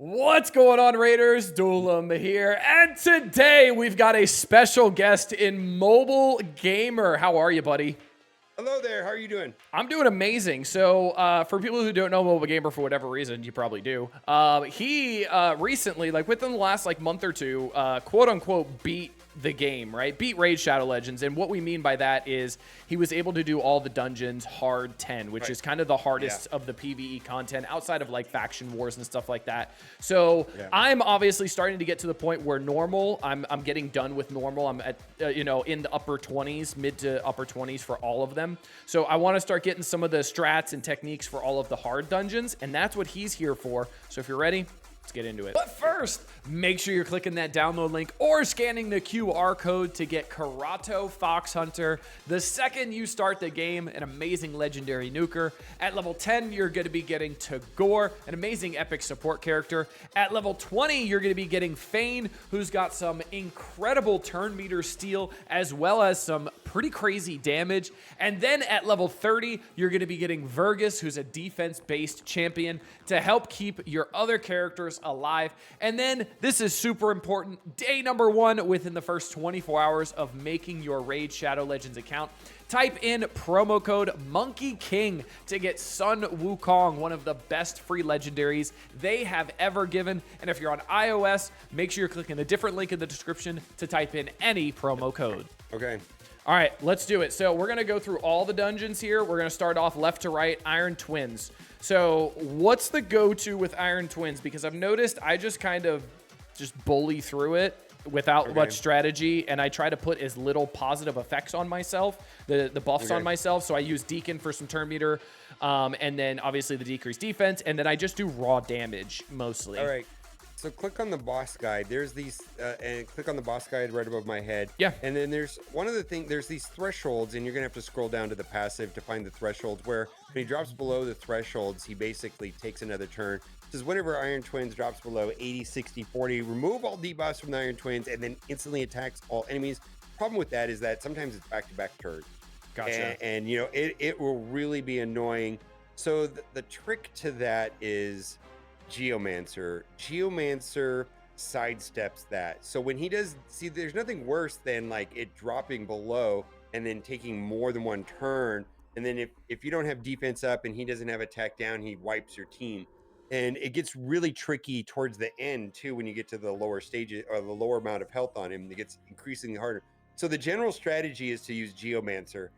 What's going on, Raiders? Duelam here, and today we've got a special guest in Mobile Gamer. How are you, buddy? Hello there. How are you doing? I'm doing amazing. So, for people who don't know Mobile Gamer for whatever reason, you probably do. He recently, like within the last month or two, quote unquote, beat the game, right? Beat Raid Shadow Legends. And what we mean by that is he was able to do all the dungeons hard 10, which is kind of the hardest of the PvE content outside of like faction wars and stuff like that. So I'm obviously starting to get to the point where normal, I'm getting done with normal. I'm at, in the upper 20s, mid to upper 20s for all of them. So I want to start getting some of the strats and techniques for all of the hard dungeons. And that's what he's here for. So if you're ready, let's get into it. But first, make sure you're clicking that download link or scanning the QR code to get Karato Fox Hunter. The second you start the game, an amazing legendary nuker. At level 10, you're going to be getting Tagore, an amazing epic support character. At level 20, you're going to be getting Fane, who's got some incredible turn meter steal, as well as some pretty crazy damage. And then at level 30, you're going to be getting Vergus, who's a defense-based champion, to help keep your other characters alive. And then this is super important, day number 1 within the first 24 hours of making your Raid Shadow Legends account. Type in promo code Monkey King to get Sun Wukong, one of the best free legendaries they have ever given. And if you're on iOS, make sure you're clicking a different link in the description to type in any promo code. Okay. All right, let's do it. So we're going to go through all the dungeons here. We're going to start off left to right, Iron Twins. So what's the go-to with Iron Twins? Because I've noticed I just kind of bully through it without much strategy, and I try to put as little positive effects on myself, the buffs on myself. So I use Deacon for some turn meter, and then obviously the decreased defense, and then I just do raw damage mostly. All right. So click on the boss guide. There's these, and click on the boss guide right above my head. Yeah. And then there's one of the things, there's these thresholds, and you're going to have to scroll down to the passive to find the thresholds, where when he drops below the thresholds, he basically takes another turn. It says whenever Iron Twins drops below 80, 60, 40, remove all debuffs from the Iron Twins and then instantly attacks all enemies. Problem with that is that sometimes it's back-to-back turns. Gotcha. And you know, it will really be annoying. So the trick to that is Geomancer. Geomancer sidesteps that. So when he does, see, there's nothing worse than like it dropping below and then taking more than one turn. And then if you don't have defense up and he doesn't have attack down, he wipes your team. And it gets really tricky towards the end too, when you get to the lower stages or the lower amount of health on him. It gets increasingly harder. So the general strategy is to use Geomancer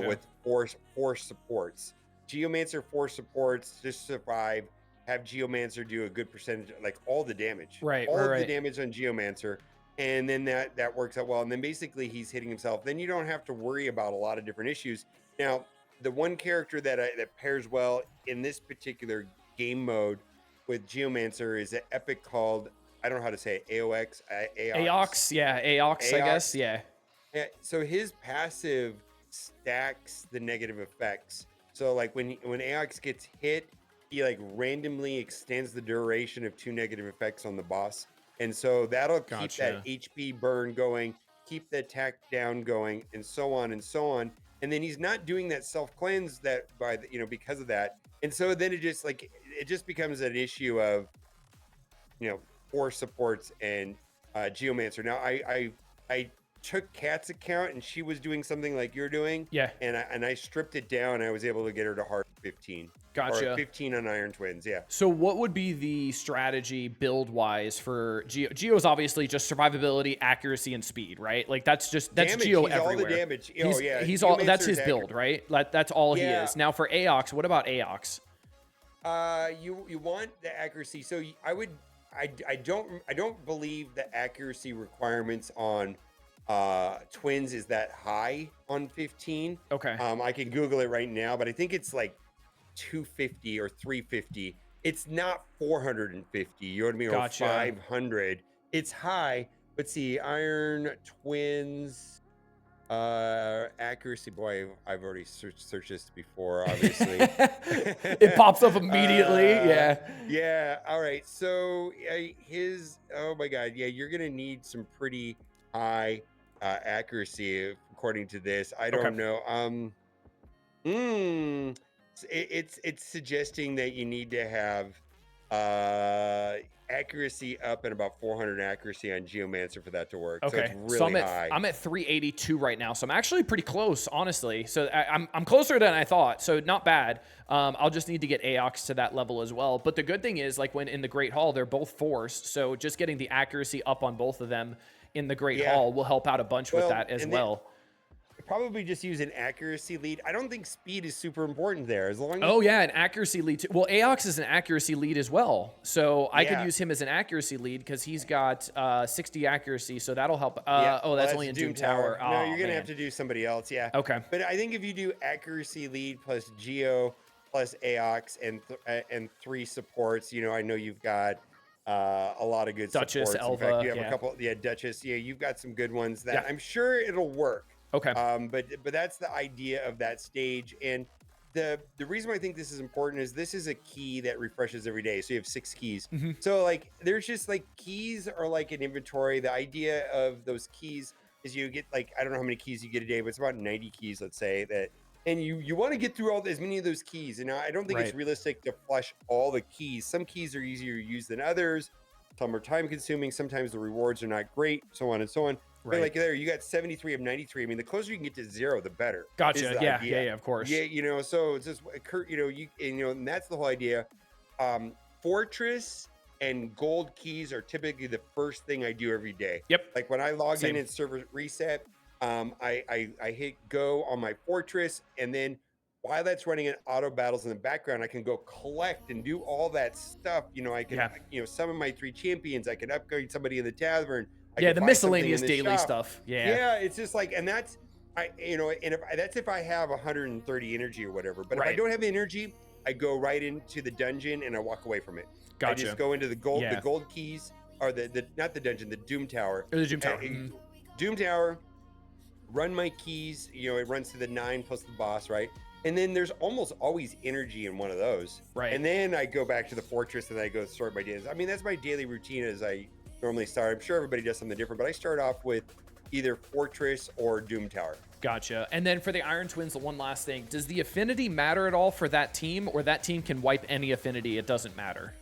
with four supports. Geomancer 4 supports, just survive. Have Geomancer do a good percentage, like all the damage, all the damage on Geomancer, and then that works out well. And then basically he's hitting himself. Then you don't have to worry about a lot of different issues. Now, the one character that pairs well in this particular game mode with Geomancer is an epic called, I don't know how to say it, Aox. Aox, I guess, yeah. So his passive stacks the negative effects. So like when Aox gets hit, he like randomly extends the duration of 2 negative effects on the boss. And so that'll keep that HP burn going, keep the attack down going, and so on and so on. And then he's not doing that self-cleanse that by the, because of that. And so then it just becomes an issue of, 4 supports and Geomancer. Now I took Kat's account and she was doing something like you're doing. Yeah. And I stripped it down. I was able to get her to hard 15. Gotcha. Or 15 on Iron Twins, yeah. So what would be the strategy build-wise for Geo? Geo's obviously just survivability, accuracy, and speed, right? Like that's damage. Geo he's everywhere. All the damage. He's all. That's his build, right? That's all he is. Now for Aox, what about Aox? You want the accuracy. So I don't believe the accuracy requirements on Twins is that high on 15. Okay. I can Google it right now, but I think it's like 250 or 350. It's not 450, you know what I mean? Gotcha. Or 500. It's high, but see, Iron Twins accuracy, boy, I've already searched this before, obviously. It pops up immediately. Yeah. All right. So oh my God. Yeah. You're going to need some pretty high accuracy according to this. I don't know. It's suggesting that you need to have accuracy up and about 400 accuracy on Geomancer for that to work. So it's Okay, so really high. I'm at 382 right now, so I'm actually pretty close, honestly. So I'm closer than I thought, so not bad. I'll just need to get Aox to that level as well. But the good thing is, like when in the Great Hall, they're both forced, so just getting the accuracy up on both of them in the Great Yeah. Hall will help out a bunch with Well, that as and then well. probably just use an accuracy lead. I don't think speed is super important there. As long as Oh yeah, an accuracy lead too. Well, Aox is an accuracy lead as well, so I could yeah, use him as an accuracy lead because he's got 60 accuracy, so that'll help. yeah. Oh, Well, that's that's only in Doom Tower. No, Oh you're gonna have man. to do somebody else. Yeah. Okay. But I think if you do accuracy lead plus Geo plus Aox and 3 supports, I know you've got a lot of good Duchess, supports. In fact, Elva, you have a yeah. couple. Yeah, Duchess. Yeah, you've got some good ones that Yeah. I'm sure it'll work. Okay. But that's the idea of that stage. And the reason why I think this is important is this is a key that refreshes every day. So you have 6 keys. Mm-hmm. So like there's just like keys are like an inventory. The idea of those keys is you get like I don't know how many keys you get a day, but it's about 90 keys, let's say that. And you want to get through all as many of those keys. And I don't think it's Right. realistic to flush all the keys. Some keys are easier to use than others. Some are time consuming. Sometimes the rewards are not great, so on and so on. But Right. like there, you got 73 of 93. I mean, the closer you can get to 0, the better. Is Gotcha. the Yeah. idea. Yeah. Of course. Yeah, so it's just and that's the whole idea. Fortress and gold keys are typically the first thing I do every day. Yep. Like when I log Same. in and server reset, I hit go on my fortress, and then while that's running in auto battles in the background, I can go collect and do all that stuff. I can summon my 3 champions. I can upgrade somebody in the tavern. I Yeah. can The buy something in miscellaneous the daily shop. stuff. Yeah. Yeah, it's just like, and that's that's if I have 130 energy or whatever. But if I Right. don't have energy, I go right into the dungeon and I walk away from it. I Gotcha. just go into the gold, Yeah. the gold keys, or the not the dungeon, the Doom Tower. Or the Doom Tower. Doom Tower. Run my keys. It runs to the 9 plus the boss, right? And then there's almost always energy in one of those. Right. And then I go back to the fortress and I go sort my days. I mean, that's my daily routine as I normally start. I'm sure everybody does something different, but I start off with either fortress or Doom Tower. Gotcha. And then for the Iron Twins, the one last thing, does the affinity matter at all for that team, or that team can wipe any affinity? It doesn't matter.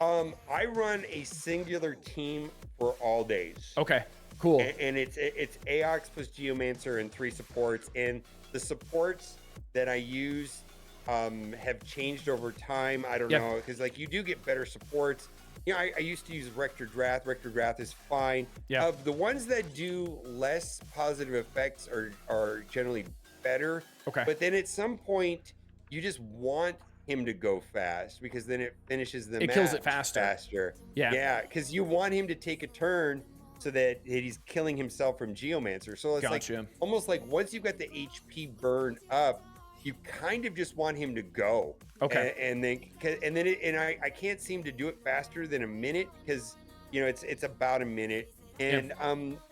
I run a singular team for all days. Okay. Cool. And it's Aox plus Geomancer and 3 supports. And the supports that I use have changed over time. I don't know, because like you do get better supports. I used to use Rector Drath. Rector Drath is fine. Yeah. The ones that do less positive effects are generally better. Okay. But then at some point, you just want him to go fast because then it finishes the match. It kills it faster. Yeah. Yeah, because you want him to take a turn so that he's killing himself from Geomancer. So it's Gotcha. like almost like once you've got the HP burn up, you kind of just want him to go. Okay. And I can't seem to do it faster than a minute because it's about a minute. And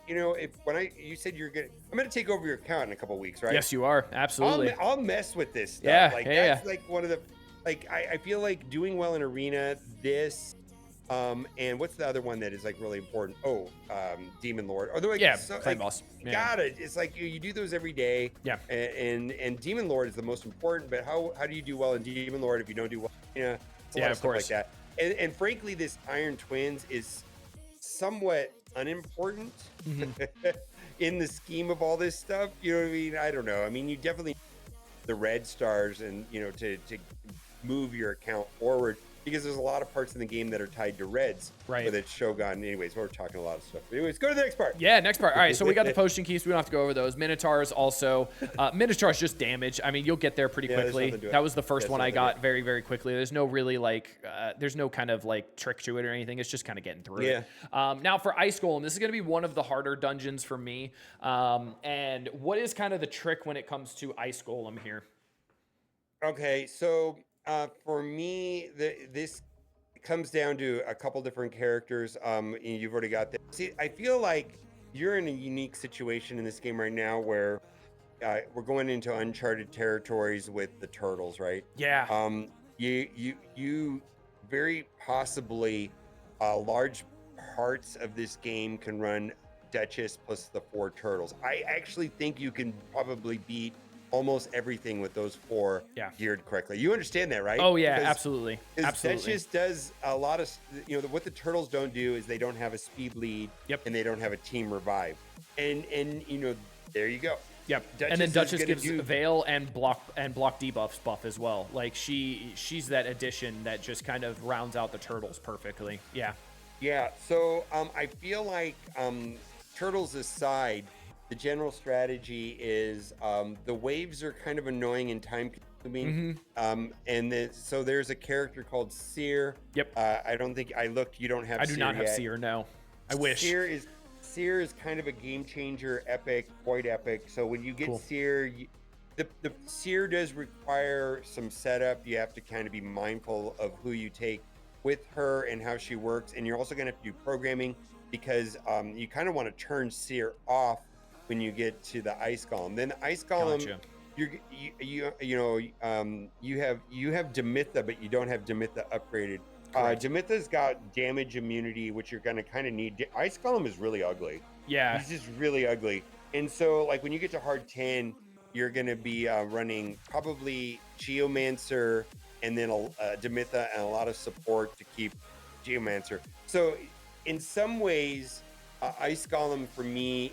you said I'm gonna take over your account in a couple weeks, right? Yes, you are. Absolutely. I'll mess with this stuff. Yeah, Like yeah, that's like one of the I feel like doing well in arena, this and what's the other one that is like really important? Demon Lord. Or like Flame Boss. Yeah. Gotta. It's like you do those every day. Yeah. And Demon Lord is the most important, but how do you do well in Demon Lord if you don't do well? It's a lot of stuff like that. And frankly, this Iron Twins is somewhat unimportant in the scheme of all this stuff. You know what I mean? I don't know. I mean, you definitely the red stars and to move your account forward because there's a lot of parts in the game that are tied to reds. Right. With its Shogun. Anyways, we're talking a lot of stuff. But anyways, go to the next part. Yeah, next part. All right, so we got the potion keys. We don't have to go over those. Minotaurs also. Minotaurs just damage. I mean, you'll get there pretty quickly. That was the first one I got very, very quickly. There's no really there's no kind of like trick to it or anything. It's just kind of getting through it. Now for Ice Golem, this is going to be one of the harder dungeons for me. And what is kind of the trick when it comes to Ice Golem here? Okay, so for me, this comes down to a couple different characters. And you've already got that. See, I feel like you're in a unique situation in this game right now where we're going into uncharted territories with the turtles, right? Yeah. You very possibly large parts of this game can run Duchess plus the 4 turtles. I actually think you can probably beat almost everything with those 4 Yeah. geared correctly. You understand that, right? Oh yeah, Because absolutely. that Absolutely. just does a lot of, what the turtles don't do is they don't have a speed lead Yep. and they don't have a team revive. And there you go. Yep. Duchess And then is Duchess gonna gives do Veil and block debuffs buff as well. Like she's that addition that just kind of rounds out the turtles perfectly. Yeah. Yeah, so I feel like turtles aside, the general strategy is the waves are kind of annoying and time consuming. So there's a character called Seer. Yep. I don't think I looked. You don't have I do Seer not have yet. Seer, no. I wish. Seer is kind of a game changer, epic, quite epic. So when you get Cool. Seer, the Seer does require some setup. You have to kind of be mindful of who you take with her and how she works, and you're also going to have to do programming because you kind of want to turn Seer off when you get to the Ice Golem. Then the Ice Golem, Gotcha. you have Demitha, but you don't have Demitha upgraded. Correct. Demitha's got damage immunity, which you're going to kind of need. Ice Golem is really ugly. Yeah. He's just really ugly. And so, like, when you get to hard 10, you're going to be running probably Geomancer and then Demitha and a lot of support to keep Geomancer. So, in some ways, Ice Golem for me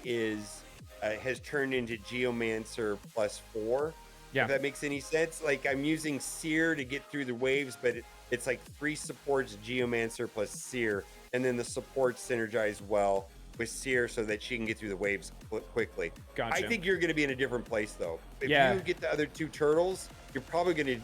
has turned into Geomancer +4. Yeah. If that makes any sense. Like, I'm using Seer to get through the waves, but it's like 3 supports Geomancer plus Seer, and then the supports synergize well with Seer so that she can get through the waves quickly. Gotcha. I think you're going to be in a different place though. If Yeah. you get the other 2 turtles, you're probably going to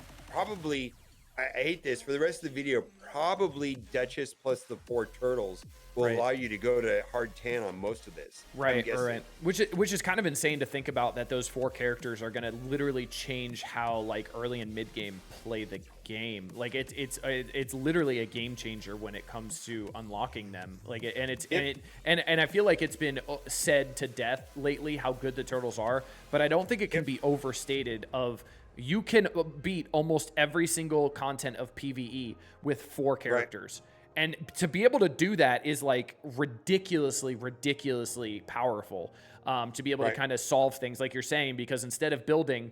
I hate this for the rest of the video. Probably Duchess plus the 4 turtles will Right. allow you to go to hard 10 on most of this. I'm Right, guessing. right. Which is kind of insane to think about that those 4 characters are going to literally change how like early and mid game play the game. Like it's literally a game changer when it comes to unlocking them. Like and I feel like it's been said to death lately how good the turtles are, but I don't think it can be overstated of you can beat almost every single content of PvE with 4 characters. And to be able to do that is like ridiculously powerful. To be able to kind of solve things like you're saying, because instead of building,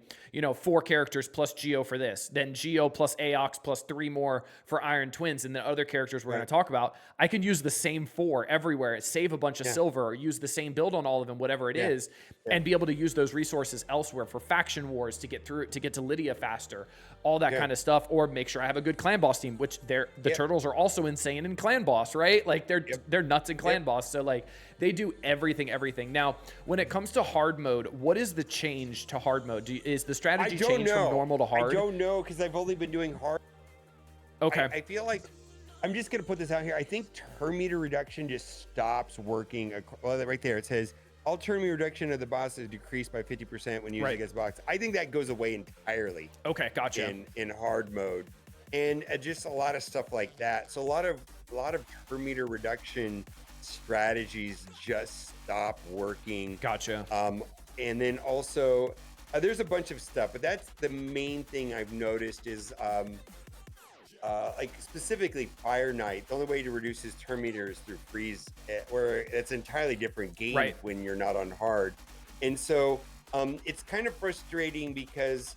4 characters plus Geo for this, then Geo plus Aox plus 3 more for Iron Twins, and the other characters we're going to talk about, I can use the same 4 everywhere, save a bunch of silver, or use the same build on all of them, whatever it is, and be able to use those resources elsewhere for faction wars to get to Lydia faster, all that kind of stuff, or make sure I have a good clan boss team, which the turtles are also insane in clan boss, right? Like they're nuts in clan boss, so like they do everything. Now, when it comes to hard mode, what is the change to hard mode? Is the strategy change from normal to hard? I don't know because I've only been doing hard. Okay. I feel like I'm just gonna put this out here. I think turn meter reduction just stops working. Well, right there it says all turn meter reduction of the boss is decreased by 50% when using against box. I think that goes away entirely. Okay, gotcha. In hard mode, and just a lot of stuff like that. So a lot of turn meter reduction strategies just stop working. Gotcha. And then also there's a bunch of stuff, but that's the main thing I've noticed is like specifically Fire Knight. The only way to reduce his turn meter is through freeze, where it's an entirely different game when you're not on hard. And so it's kind of frustrating because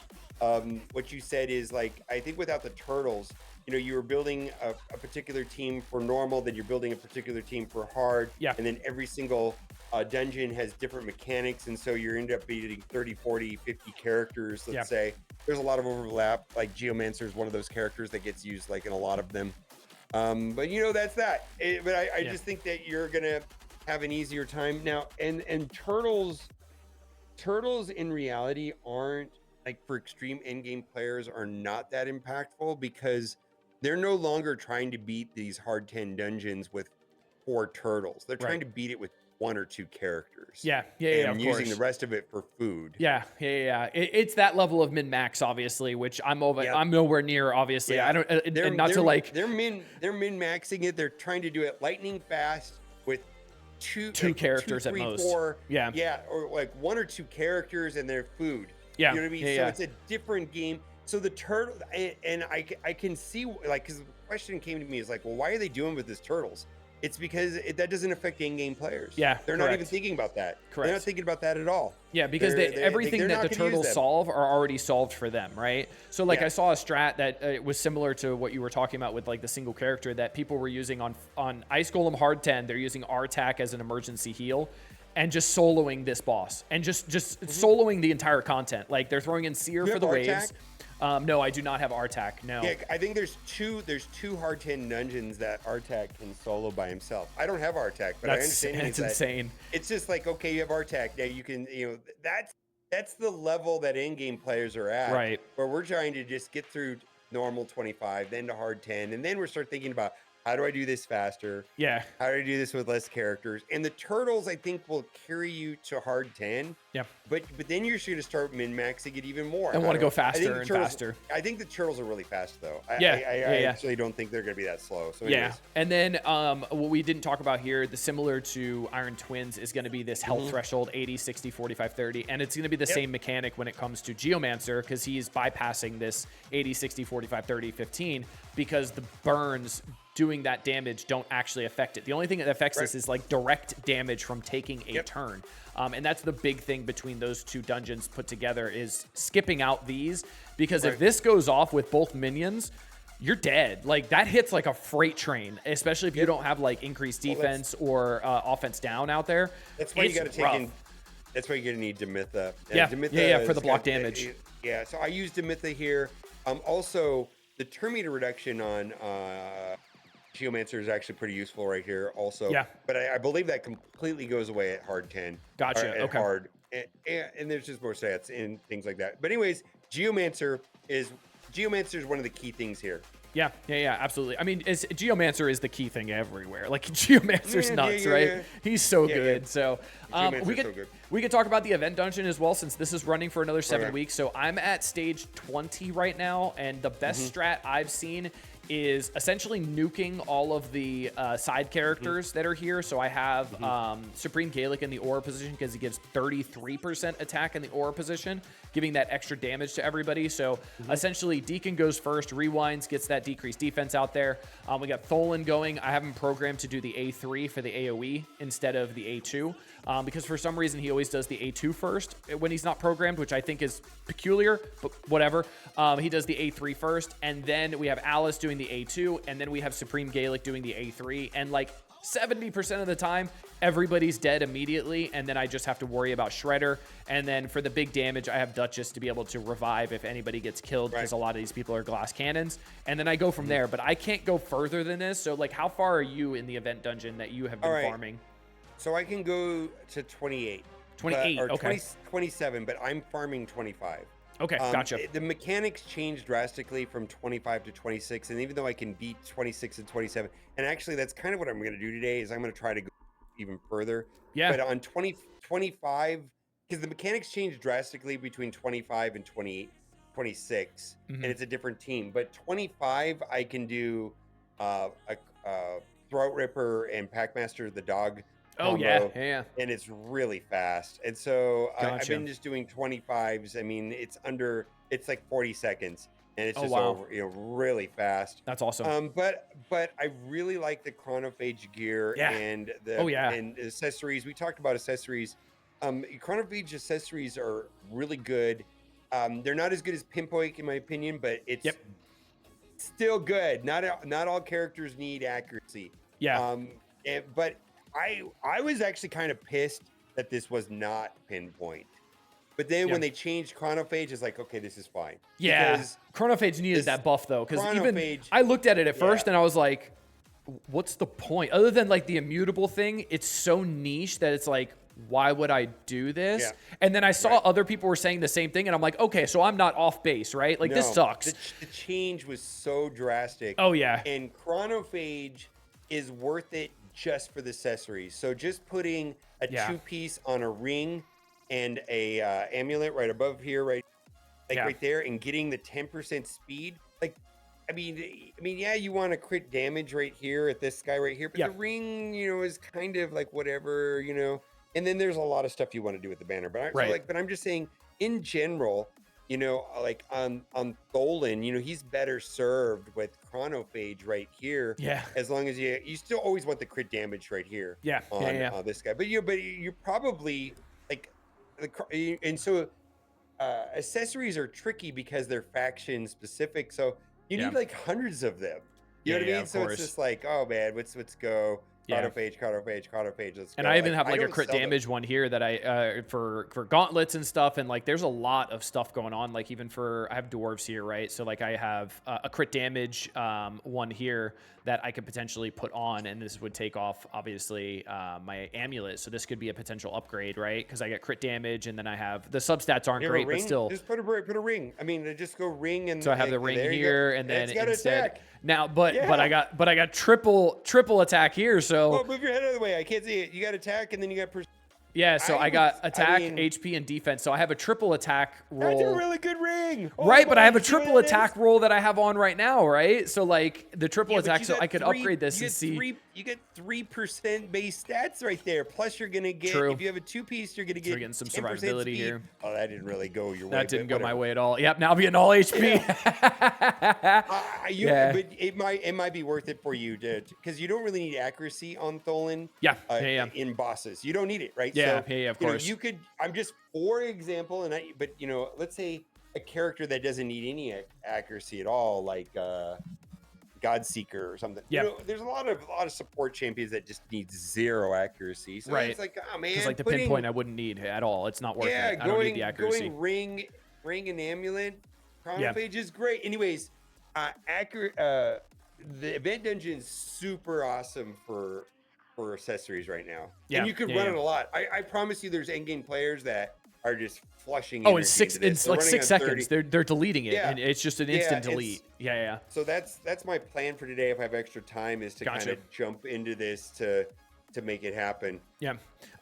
what you said is like, I think without the turtles, you were building a particular team for normal, then you're building a particular team for hard, and then every single dungeon has different mechanics, and so you end up beating 30, 40, 50 characters, let's say. There's a lot of overlap, like Geomancer is one of those characters that gets used like in a lot of them. But that's that. But I just think that you're gonna have an easier time now. And turtles in reality aren't, like, for extreme endgame players, are not that impactful because they're no longer trying to beat these hard 10 dungeons with 4 turtles. They're trying to beat it with 1 or 2 characters. And using the rest of it for food. It's that level of min max, obviously, which I'm nowhere near. Obviously, I don't. They're min maxing it. They're trying to do it lightning fast with two characters at most. 4, or like 1 or 2 characters and their food. You know what I mean? So it's a different game. So the turtle, and I can see, like, because the question came to me is like, well, why are they doing with these turtles? It's because that doesn't affect in-game players. Yeah, They're not even correct. thinking about that. They're Correct. not thinking about that at all. Yeah, because everything They're that not the gonna use turtles them. solve are already solved for them, right? So like Yeah. I saw a strat that was similar to what you were talking about with like the single character that people were using on Ice Golem Hard 10. They're using R-Tac as an emergency heal and just soloing this boss and just soloing the entire content. Like they're throwing in Seer You for have the R-Tac? waves. No, I do not have R-Tac. No. Yeah, I think there's two hard 10 dungeons that Artak can solo by himself. I don't have Artak, but I understand That's insane. It's just like, okay, you have Artak, now you can, that's the level that in-game players are at. Right. Where we're trying to just get through normal 25, then to hard 10, and then we're start thinking about how do I do this faster? Yeah. How do I do this with less characters? And the turtles, I think, will carry you to hard 10. Yeah. But then you're going to start min-maxing it even more. And want to go faster and faster. I think the turtles are really fast, though. I actually don't think they're going to be that slow. So anyways. Yeah. And then what we didn't talk about here, the similar to Iron Twins, is going to be this health threshold, 80, 60, 45, 30. And it's going to be the same mechanic when it comes to Geomancer, because he's bypassing this 80, 60, 45, 30, 15, because the burns doing that damage don't actually affect it. The only thing that affects this is like direct damage from taking a turn. And that's the big thing between those two dungeons put together is skipping out these, because if this goes off with both minions, you're dead. Like that hits like a freight train, especially if you don't have like increased defense or offense down out there. That's why you got to take in. That's why you're gonna need Demitha. Yeah, for the block damage. Yeah, so I use Demitha here. Also the turn meter reduction on Geomancer is actually pretty useful right here also. Yeah. But I believe that completely goes away at hard 10. Gotcha. Okay. Hard. And there's just more stats and things like that. But anyways, Geomancer is one of the key things here. Yeah, absolutely. I mean, Geomancer is the key thing everywhere. Like Geomancer's nuts, right? Yeah. He's so good. So we could talk about the event dungeon as well, since this is running for another 7 weeks. So I'm at stage 20 right now, and the best strat I've seen is essentially nuking all of the side characters that are here. So I have Supreme Gaelic in the aura position because he gives 33% attack in the aura position, giving that extra damage to everybody. So essentially Deacon goes first, rewinds, gets that decreased defense out there. We got Tholen going. I have him programmed to do the A3 for the AoE instead of the A2. Because for some reason he always does the A2 first when he's not programmed, which I think is peculiar, but whatever. He does the A3 first, and then we have Alice doing the A2, and then we have Supreme Gaelic doing the A3, and like 70% of the time, everybody's dead immediately, and then I just have to worry about Shredder. And then for the big damage, I have Duchess to be able to revive if anybody gets killed, because a lot of these people are glass cannons. And then I go from there, but I can't go further than this. So like, how far are you in the event dungeon that you have been farming? So I can go to 28. 28, or okay. 27, but I'm farming 25. Okay, gotcha. The mechanics changed drastically from 25 to 26, and even though I can beat 26 and 27, and actually that's kind of what I'm going to do today, is I'm going to try to go even further. Yeah. But on 25, because the mechanics changed drastically between 25 and 26, and it's a different team. But 25, I can do a Throat Ripper and Packmaster the dog. Oh, combo, yeah. And it's really fast. And so I've Gotcha. been just doing 25s. I mean, it's like 40 seconds, and it's just wow. over, really fast. That's awesome. But I really like the Chronophage gear and the and accessories. We talked about accessories. Chronophage accessories are really good. They're not as good as Pinpoint in my opinion, but it's still good. Not all characters need accuracy. Yeah. But I was actually kind of pissed that this was not Pinpoint. But then when they changed Chronophage, it's like, okay, this is fine. Yeah, Chronophage needed that buff though, because even I looked at it at first and I was like, what's the point? Other than like the immutable thing, it's so niche that it's like, why would I do this? Yeah. And then I saw other people were saying the same thing, and I'm like, okay, so I'm not off base, right? Like this sucks. The change was so drastic. Oh yeah. And Chronophage is worth it just for the accessories. So just putting a 2-piece on a ring and a amulet right above here, right there, and getting the 10% speed. Like, I mean, yeah, you want to crit damage right here at this guy right here, but the ring, is kind of like whatever, And then there's a lot of stuff you want to do with the banner, but but I'm just saying, in general, you know, like on Tholen, you know, he's better served with chronophage right here. Yeah. As long as you still always want the crit damage right here Yeah. Yeah. on Yeah. this guy, but you're probably like and so accessories are tricky because they're faction specific. So you Yeah. need like hundreds of them. You Yeah. know what I Yeah. mean? Of So it's course. just like, oh man, let's go. Yeah. Chronophage, let's And go. I even Like have I like a don't crit sell them. damage one here that I for gauntlets and stuff, and like there's a lot of stuff going on. Like even for I have dwarves here, right? So like I have a crit damage one here that I could potentially put on, and this would take off obviously my amulet. So this could be a potential upgrade, right? Because I get crit damage, and then I have the substats aren't You have a great, but ring? still. Just put a ring. I mean, just go ring and So I have the ring there you go. here, and then It's got to instead attack. now, but Yeah. I got triple attack here. So Oh, move your head out of the way. I can't see it. You got attack, and then you got. yeah, so I would. got I attack, mean, HP, and defense. So I have a triple attack that's a roll. really good ring. Oh Right, but I my, have a you see what triple that is? attack roll that I have on right now, right? So like the triple Yeah, but attack, you so got I could upgrade this and see. You get 3% base stats right there. Plus, you're gonna get True. if you have a 2-piece, you're gonna So we're get getting some 10% survivability speed. here. Oh, that didn't really go your way. That didn't but go my whatever. way at all. Yep, now I'm getting all HP. Yeah. But it might be worth it for you to because you don't really need accuracy on Tholen. Yeah, In bosses, you don't need it, right? Yeah, so, yeah, of you know, course. you could. I'm just for example, but you know, let's say a character that doesn't need any accuracy at all, like Godseeker or something. Yep. You know, there's a lot of support champions that just need zero accuracy. So Right. it's like, oh man, Because like the pinpoint I wouldn't need at all. It's not worth yeah, it. I don't need the accuracy. going ring and amulet. Chronophage is great. Anyways, the event dungeon is super awesome for accessories right now. Yeah, And you could yeah, run yeah. it a lot. I promise you, there's endgame players that are just flushing. Oh, in energy six into in this. They're like running 6 on seconds, 30. they're deleting it, Yeah. and it's just an Yeah, instant it's- delete. Yeah. So that's my plan for today. If I have extra time, is to Gotcha. kind of jump into this to make it happen. Yeah.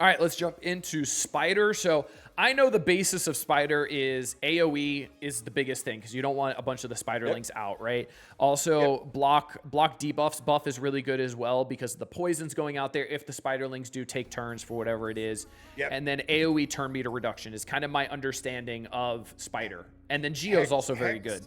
All right, let's jump into Spider. So I know the basis of Spider is AoE is the biggest thing because you don't want a bunch of the Spiderlings out, right? Also, block debuffs buff is really good as well because the poison's going out there if the Spiderlings do take turns for whatever it is. Yep. And then AoE turn meter reduction is kind of my understanding of Spider. And then Geo's also very good.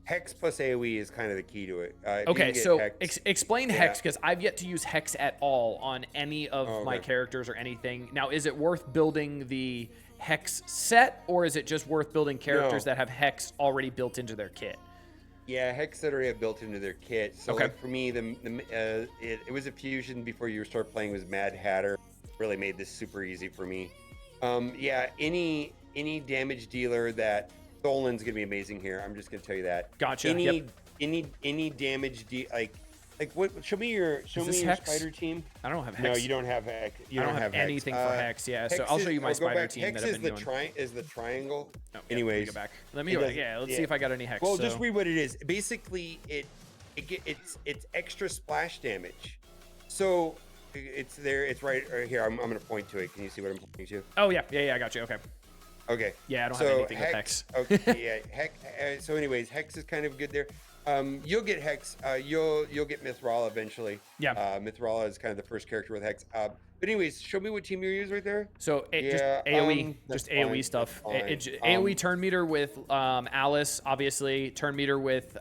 Hex plus AoE is kind of the key to it. If you Okay, can get so Hex- explain Hex because I've yet to use Hex at all on any of my characters or anything. Now, is it worth building the Hex set, or is it just worth building characters that have Hex already built into their kit? Yeah, Hex that already have built into their kit. So Okay. like for me, it was a fusion before you start playing with Mad Hatter. Really made this super easy for me. Yeah, any damage dealer that Tholen's gonna be amazing here. I'm just gonna tell you that. Gotcha. Any damage like what? Show me your Hex? Spider team. I don't have Hex. No, you don't have Hex. I don't have Hex. anything for Hex. Yeah, so I'll show you my Spider team Hex that I've is been the doing. is the triangle. Oh, yeah, Anyways, let me go back. Let me it doesn't- let's see if I got any Hex. Well, so. just read what it is. Basically, it's extra splash damage. So it's there. It's right here. I'm going to point to it. Can you see what I'm pointing to? Oh yeah, I got you. Okay. Okay. Yeah, I don't have anything with Hex. Okay. Yeah. Hex. So, anyways, Hex is kind of good there. You'll get Hex. You'll get Mithrala eventually. Yeah. Mithrala is kind of the first character with Hex. But anyways, show me what team you use right there. So just Yeah, AoE, that's just AoE fine, stuff. that's fine. AoE turn meter with Alice, obviously. Turn meter with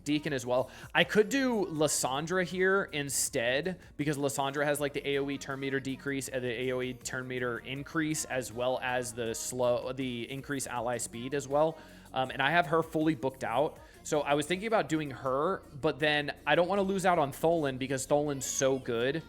Deacon as well. I could do Lysandra here instead because Lysandra has like the AoE turn meter decrease and the AoE turn meter increase as well as the increased ally speed as well. And I have her fully booked out. So I was thinking about doing her, but then I don't want to lose out on Tholen because Tholen's so good.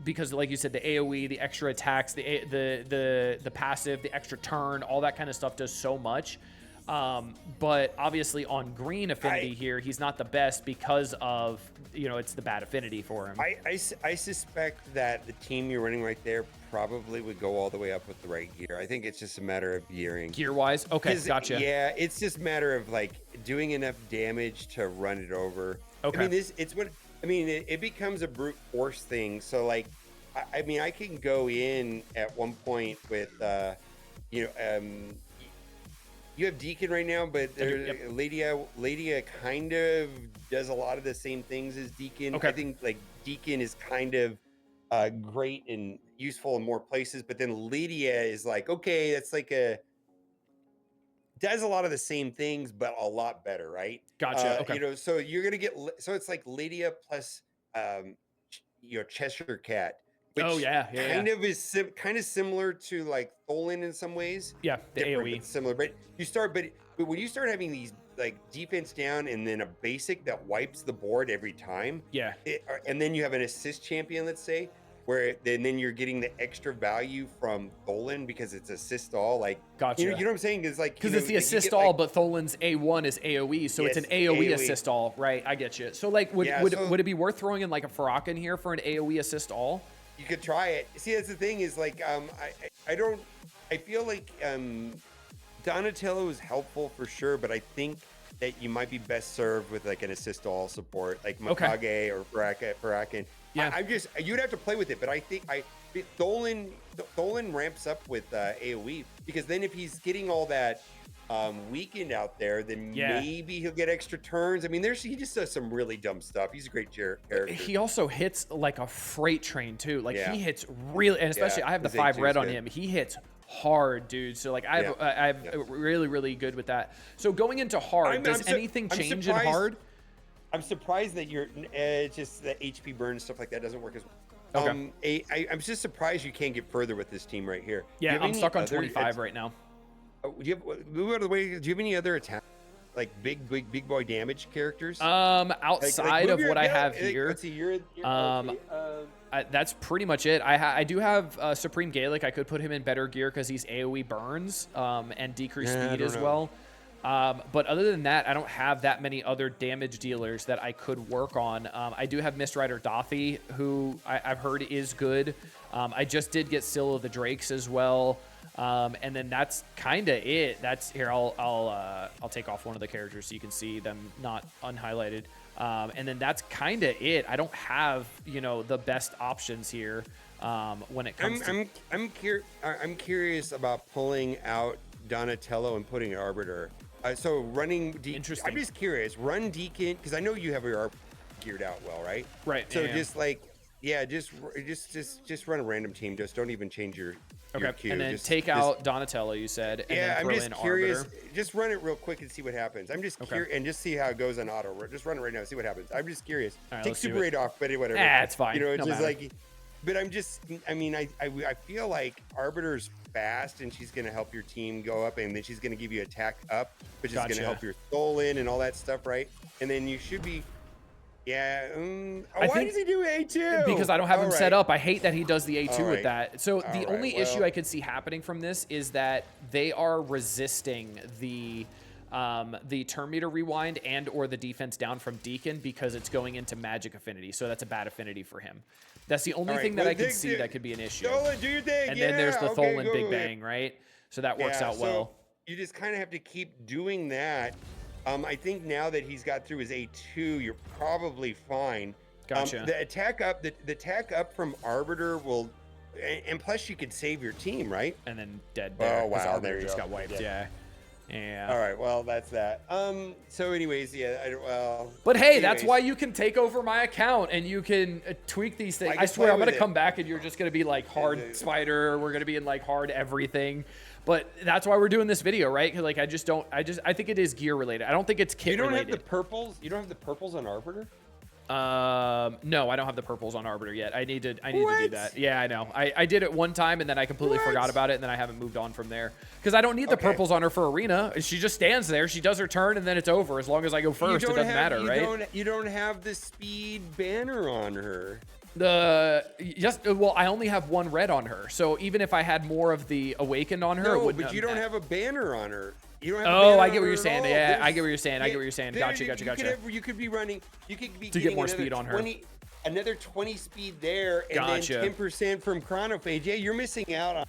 Because like you said, the AoE, the extra attacks, the passive, the extra turn, all that kind of stuff does so much. But obviously on green affinity here, he's not the best because of, it's the bad affinity for him. I suspect that the team you're running right there probably would go all the way up with the right gear. I think it's just a matter of gearing. Gear-wise? Okay, gotcha. Yeah, it's just a matter of like doing enough damage to run it over. Okay. I mean, it becomes a brute force thing. So like, I mean, I can go in at one point with, you have Deacon right now, but Lydia kind of does a lot of the same things as Deacon. Okay. I think like Deacon is kind of great and useful in more places. But then Lydia is like, okay, that's like a does a lot of the same things, but a lot better, right? Gotcha. Okay. You know, so you're gonna get so it's like Lydia plus Cheshire Cat, Oh which yeah, yeah, yeah. kind of is kind of similar to like Tholen in some ways. Yeah, the Different AoE. but similar. But when you start having these like defense down and then a basic that wipes the board every time, Yeah. and then you have an assist champion, let's say, where then you're getting the extra value from Tholen because it's assist all. Like Gotcha. you know what I'm saying? Is like Because it's the assist all, but Tholen's A1 is AoE, so it's an AoE assist all, right? I get you. So like, would it be worth throwing in like a Farrak in here for an AoE assist all? You could try it. See, that's the thing is like, I feel like Donatello is helpful for sure, but I think that you might be best served with like an assist all support, like Mikage or Farrak. Yeah. You'd have to play with it, but I think Tholen ramps up with AoE because then if he's getting all that weekend out there, then maybe he'll get extra turns. I mean, he just does some really dumb stuff. He's a great character. He also hits like a freight train too. Like he hits really, and especially I have the 5 red on him. He hits hard, dude. So like I'm really good with that. So going into hard, does anything change in hard? I'm surprised that you're just the HP burn and stuff like that doesn't work as well. Okay. I'm just surprised you can't get further with this team right here. Yeah, I'm stuck on 25 right now. Do you have any other attack, like big boy damage characters? Outside of what I have here, let's see, that's pretty much it. I do have Supreme Gaelic. I could put him in better gear because he's AoE burns and decreased speed as well. But other than that, I don't have that many other damage dealers that I could work on. I do have Mist Rider Dothy, who I've heard is good. I just did get Seal of the Drakes as well. And then that's kind of it. That's here. I'll take off one of the characters so you can see them not unhighlighted. And then that's kind of it. I don't have the best options here when it comes. I'm curious about pulling out Donatello and putting an Arbiter. So running Deacon. I'm just curious. Run Deacon because I know you have your Arbiter geared out well, right? Right. So just run a random team. Just don't even change your queue. And then take out Donatello, you said, and then throw in curious. Arbiter. Just run it real quick and see what happens. I'm just curious, and just see how it goes on auto. Just run it right now, see what happens. I'm just curious. Take Super 8 off, but whatever. It's fine. It's just like, but I'm just. I mean, I feel like Arbiter's fast, and she's gonna help your team go up, and then she's gonna give you attack up, which is gonna help your soul in and all that stuff, right? And then you should be. Yeah. Why does he do A2? Because I don't have him set up. I hate that he does the A2 with that. So the only issue I could see happening from this is that they are resisting the turn meter rewind and or the defense down from Deacon because it's going into magic affinity. So that's a bad affinity for him. That's the only thing that I could see that could be an issue. Tholen, do your thing. And then there's the Tholen Big Bang, right? So that works out well. You just kind of have to keep doing that. I think now that he's got through his A2, you're probably fine. Gotcha. The attack up from Arbiter will, and plus you could save your team, right? And then dead there. Oh wow, Arbiter there you just go. got wiped. Yeah. All right. Well, that's that. So, anyways, But hey, that's why you can take over my account and you can tweak these things. I swear, I'm gonna come back and you're just gonna be like hard spider. We're gonna be in like hard everything. But that's why we're doing this video, right? Because like I think it is gear related. I don't think it's kit related. You don't have the purples. You don't have the purples on Arbiter. No, I don't have the purples on Arbiter yet. I need to do that. Yeah, I know. I did it one time and then I completely forgot about it and then I haven't moved on from there because I don't need the purples on her for arena. She just stands there. She does her turn and then it's over. As long as I go first, it doesn't matter, right? You don't have the speed banner on her. Well, I only have 1 red on her, so even if I had more of the awakened on her, it wouldn't. But you don't have a banner on her. You don't have I get what you're saying. Yeah, I get what you're saying. I get what you're saying. Gotcha. You could be running. You could be to get more speed on her. Another 20 speed there, and then 10% from chronophage. Yeah, you're missing out on.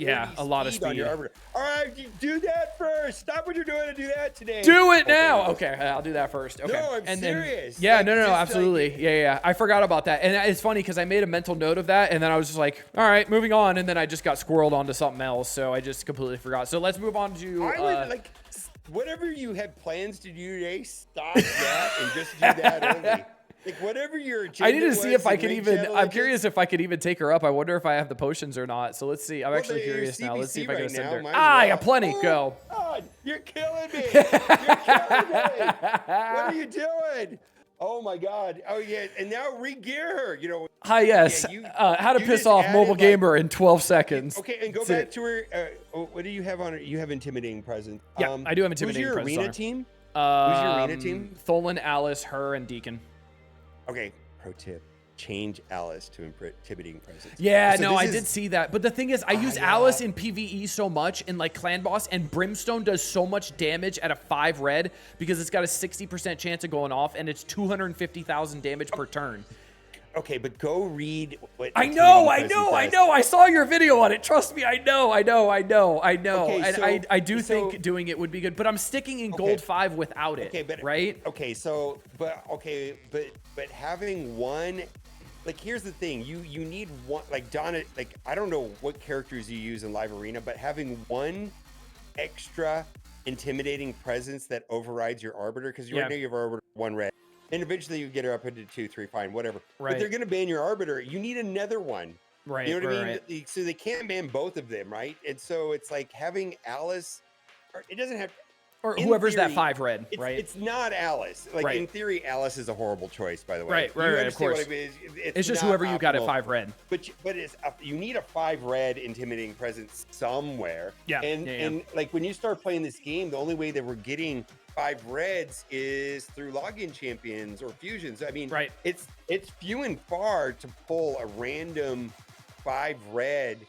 A lot of speed. On your Arbiter. All right, do that first. Stop what you're doing and do that today. Do it now. Okay, I'll do that first. Okay. No, I'm serious. Yeah, no, absolutely. Yeah. I forgot about that, and it's funny because I made a mental note of that, and then I was just like, all right, moving on, and then I just got squirreled onto something else, so I just completely forgot. So let's move on to. I would whatever you had plans to do today, stop that and just do that only. Like whatever your I need to agenda see was if I in can Raid even. I'm Challenges- curious if I could even take her up. I wonder if I have the potions or not. So let's see. I'm actually they're curious now. Let's see CBC if I can right send now, her. might as I well. got plenty. Oh, Go. God, you're killing me. You're killing me. What are you doing? Oh my God. Oh yeah, and now re-gear her. You know. Hi, yes. How to you piss just off added, mobile like- gamer in 12 seconds. Okay, and go That's back it. to her. What do you have on her? You have intimidating presence. Yeah, I do have intimidating Who's your presence on arena her. team? Who's your arena team? Tholen, Alice, her, and Deacon. Okay, pro tip. Change Alice to intimidating presence. Yeah, So no, this I is- did see that. But the thing is, I use yeah. Alice in PvE so much in like Clan Boss, and Brimstone does so much damage at a 5 red because it's got a 60% chance of going off, and it's 250,000 damage per turn. Okay, but go read what. I intimidating know. presence does. I saw your video on it. Trust me, I know. Okay, And so- I do so- think doing it would be good, but I'm sticking in Okay. gold 5 without it. Okay, but right? Okay, so but having one, like here's the thing, you need one, like Donna, like I don't know what characters you use in live arena, but having one extra intimidating presence that overrides your arbiter, because Yeah. right now you have arbiter 1 red, and eventually you get her up into 2, 3, fine, whatever. Right. But they're gonna ban your arbiter. You need another one. Right. You know what I right. mean? So they can't ban both of them, right? And so it's like having Alice, or it doesn't have. Or in whoever's that theory, 5 red, It's, right? it's not Alice. Like Right. in theory, Alice is a horrible choice. By the way, Right, You of understand what course. I mean? It's just not whoever you got at optimal. 5 red. But you need a 5 red intimidating presence somewhere. Yeah, And yeah. and like when you start playing this game, the only way that we're getting 5 reds is through login champions or fusions. I mean, Right. It's few and far to pull a random 5 red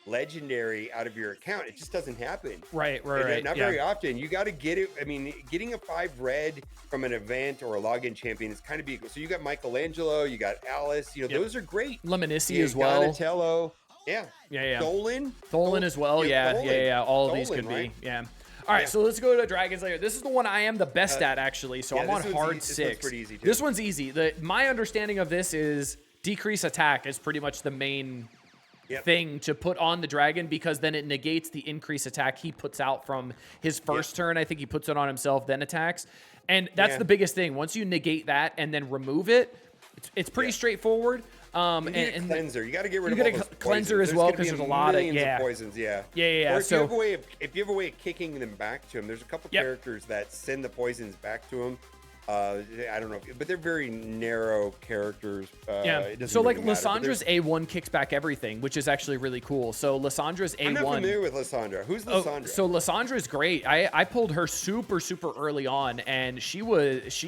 legendary out of your account. It just doesn't happen. Right. Not very often. You got to get it. I mean, getting a 5 red from an event or a login champion is kind of big. So you got Michelangelo, you got Alice. You know, Yep. those are great. Lemonissi as well. Donatello. Yeah. Yeah. Tholen as well. Yeah. All of these Tholen, could right? be. Yeah. All right, Yeah. so let's go to Dragon Slayer. This is the one I am the best at, actually. So yeah, I'm on this one's hard this 6. one's pretty easy, too. This one's easy. My understanding of this is decrease attack is pretty much the main thing to put on the dragon, because then it negates the increase attack he puts out from his first turn. I think he puts it on himself, then attacks. And that's the biggest thing. Once you negate that and then remove it, it's pretty straightforward. You need a cleanser. You got to get rid of you all get a those cleanser poisons. as well, gonna 'cause be there's a lot of- millions poisons. Yeah. Yeah. Or if So you have a way of kicking them back to him, there's a couple characters that send the poisons back to him. I don't know, but they're very narrow characters. It doesn't So like really matter, but Lyssandra's A1 kicks back everything, which is actually really cool. So Lyssandra's A1. I'm not familiar with Lysandra. Who's Lysandra? So Lysandra is great. I pulled her super early on, and she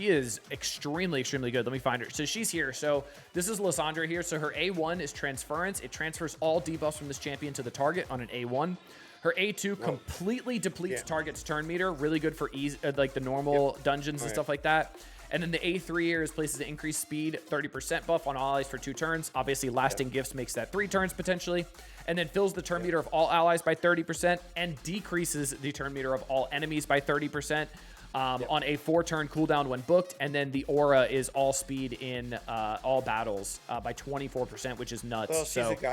is extremely good. Let me find her. So she's here. So this is Lysandra here. So her A1 is transference. It transfers all debuffs from this champion to the target on an A1. Her A2 completely depletes target's turn meter. Really good for easy, like the normal dungeons and stuff like that. And then the A3 here is places an increased speed, 30% buff on all allies for 2 turns. Obviously, lasting gifts makes that 3 turns potentially. And then fills the turn meter of all allies by 30% and decreases the turn meter of all enemies by 30%. On a 4-turn cooldown when booked, and then the aura is all speed in all battles by 24%, which is nuts. Well,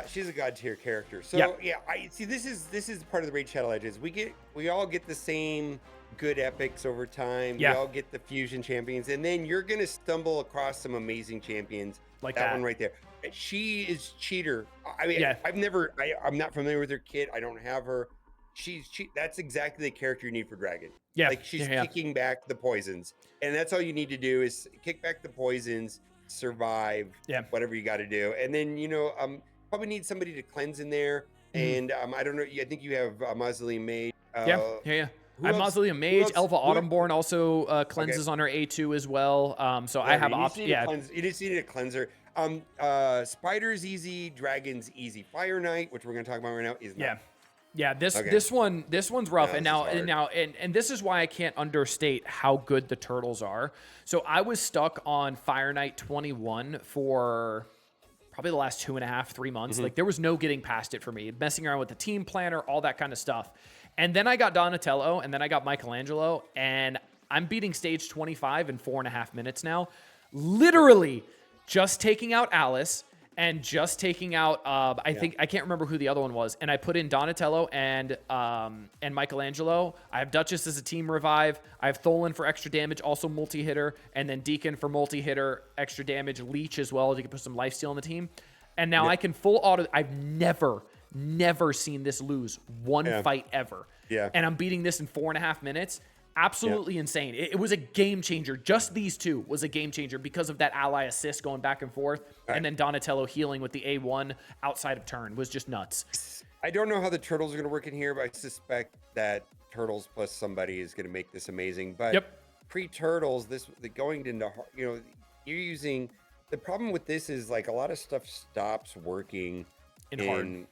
she's a god tier character. So I see. This is part of the Raid Shadow Legends. We all get the same good epics over time. We all get the fusion champions, and then you're gonna stumble across some amazing champions like that one right there. She is cheater. I mean, I'm not familiar with her kit. I don't have her. That's exactly the character you need for Dragon. Yeah. Like she's kicking back the poisons. And that's all you need to do is kick back the poisons, survive, whatever you got to do. And then, probably need somebody to cleanse in there. And I don't know, I think you have a Mausoleum Mage. I have Mausoleum Mage. Elva Autumnborn also cleanses on her A2 as well. So I have options. You just need a cleanser. Spider's easy, Dragon's easy. Fire Knight, which we're going to talk about right now, is not. This one's rough. No, and this is why I can't understate how good the turtles are. So I was stuck on Fire Knight 21 for probably the last 2.5, 3 months. Like there was no getting past it for me. Messing around with the team planner, all that kind of stuff. And then I got Donatello, and then I got Michelangelo, and I'm beating stage 25 in 4.5 minutes now. Literally just taking out Alice and just taking out, I think, I can't remember who the other one was. And I put in Donatello and Michelangelo. I have Duchess as a team revive. I have Tholen for extra damage, also multi-hitter. And then Deacon for multi-hitter, extra damage, Leech as well, to put some lifesteal on the team. And now I can full auto. I've never seen this lose one fight ever. Yeah. And I'm beating this in 4.5 minutes. Absolutely insane. It was a game changer. Just these two was a game changer because of that ally assist going back and forth. Right. And then Donatello healing with the A1 outside of turn was just nuts. I don't know how the turtles are going to work in here, but I suspect that turtles plus somebody is going to make this amazing. But pre-turtles, going into, you know, you're using, the problem with this is like a lot of stuff stops working in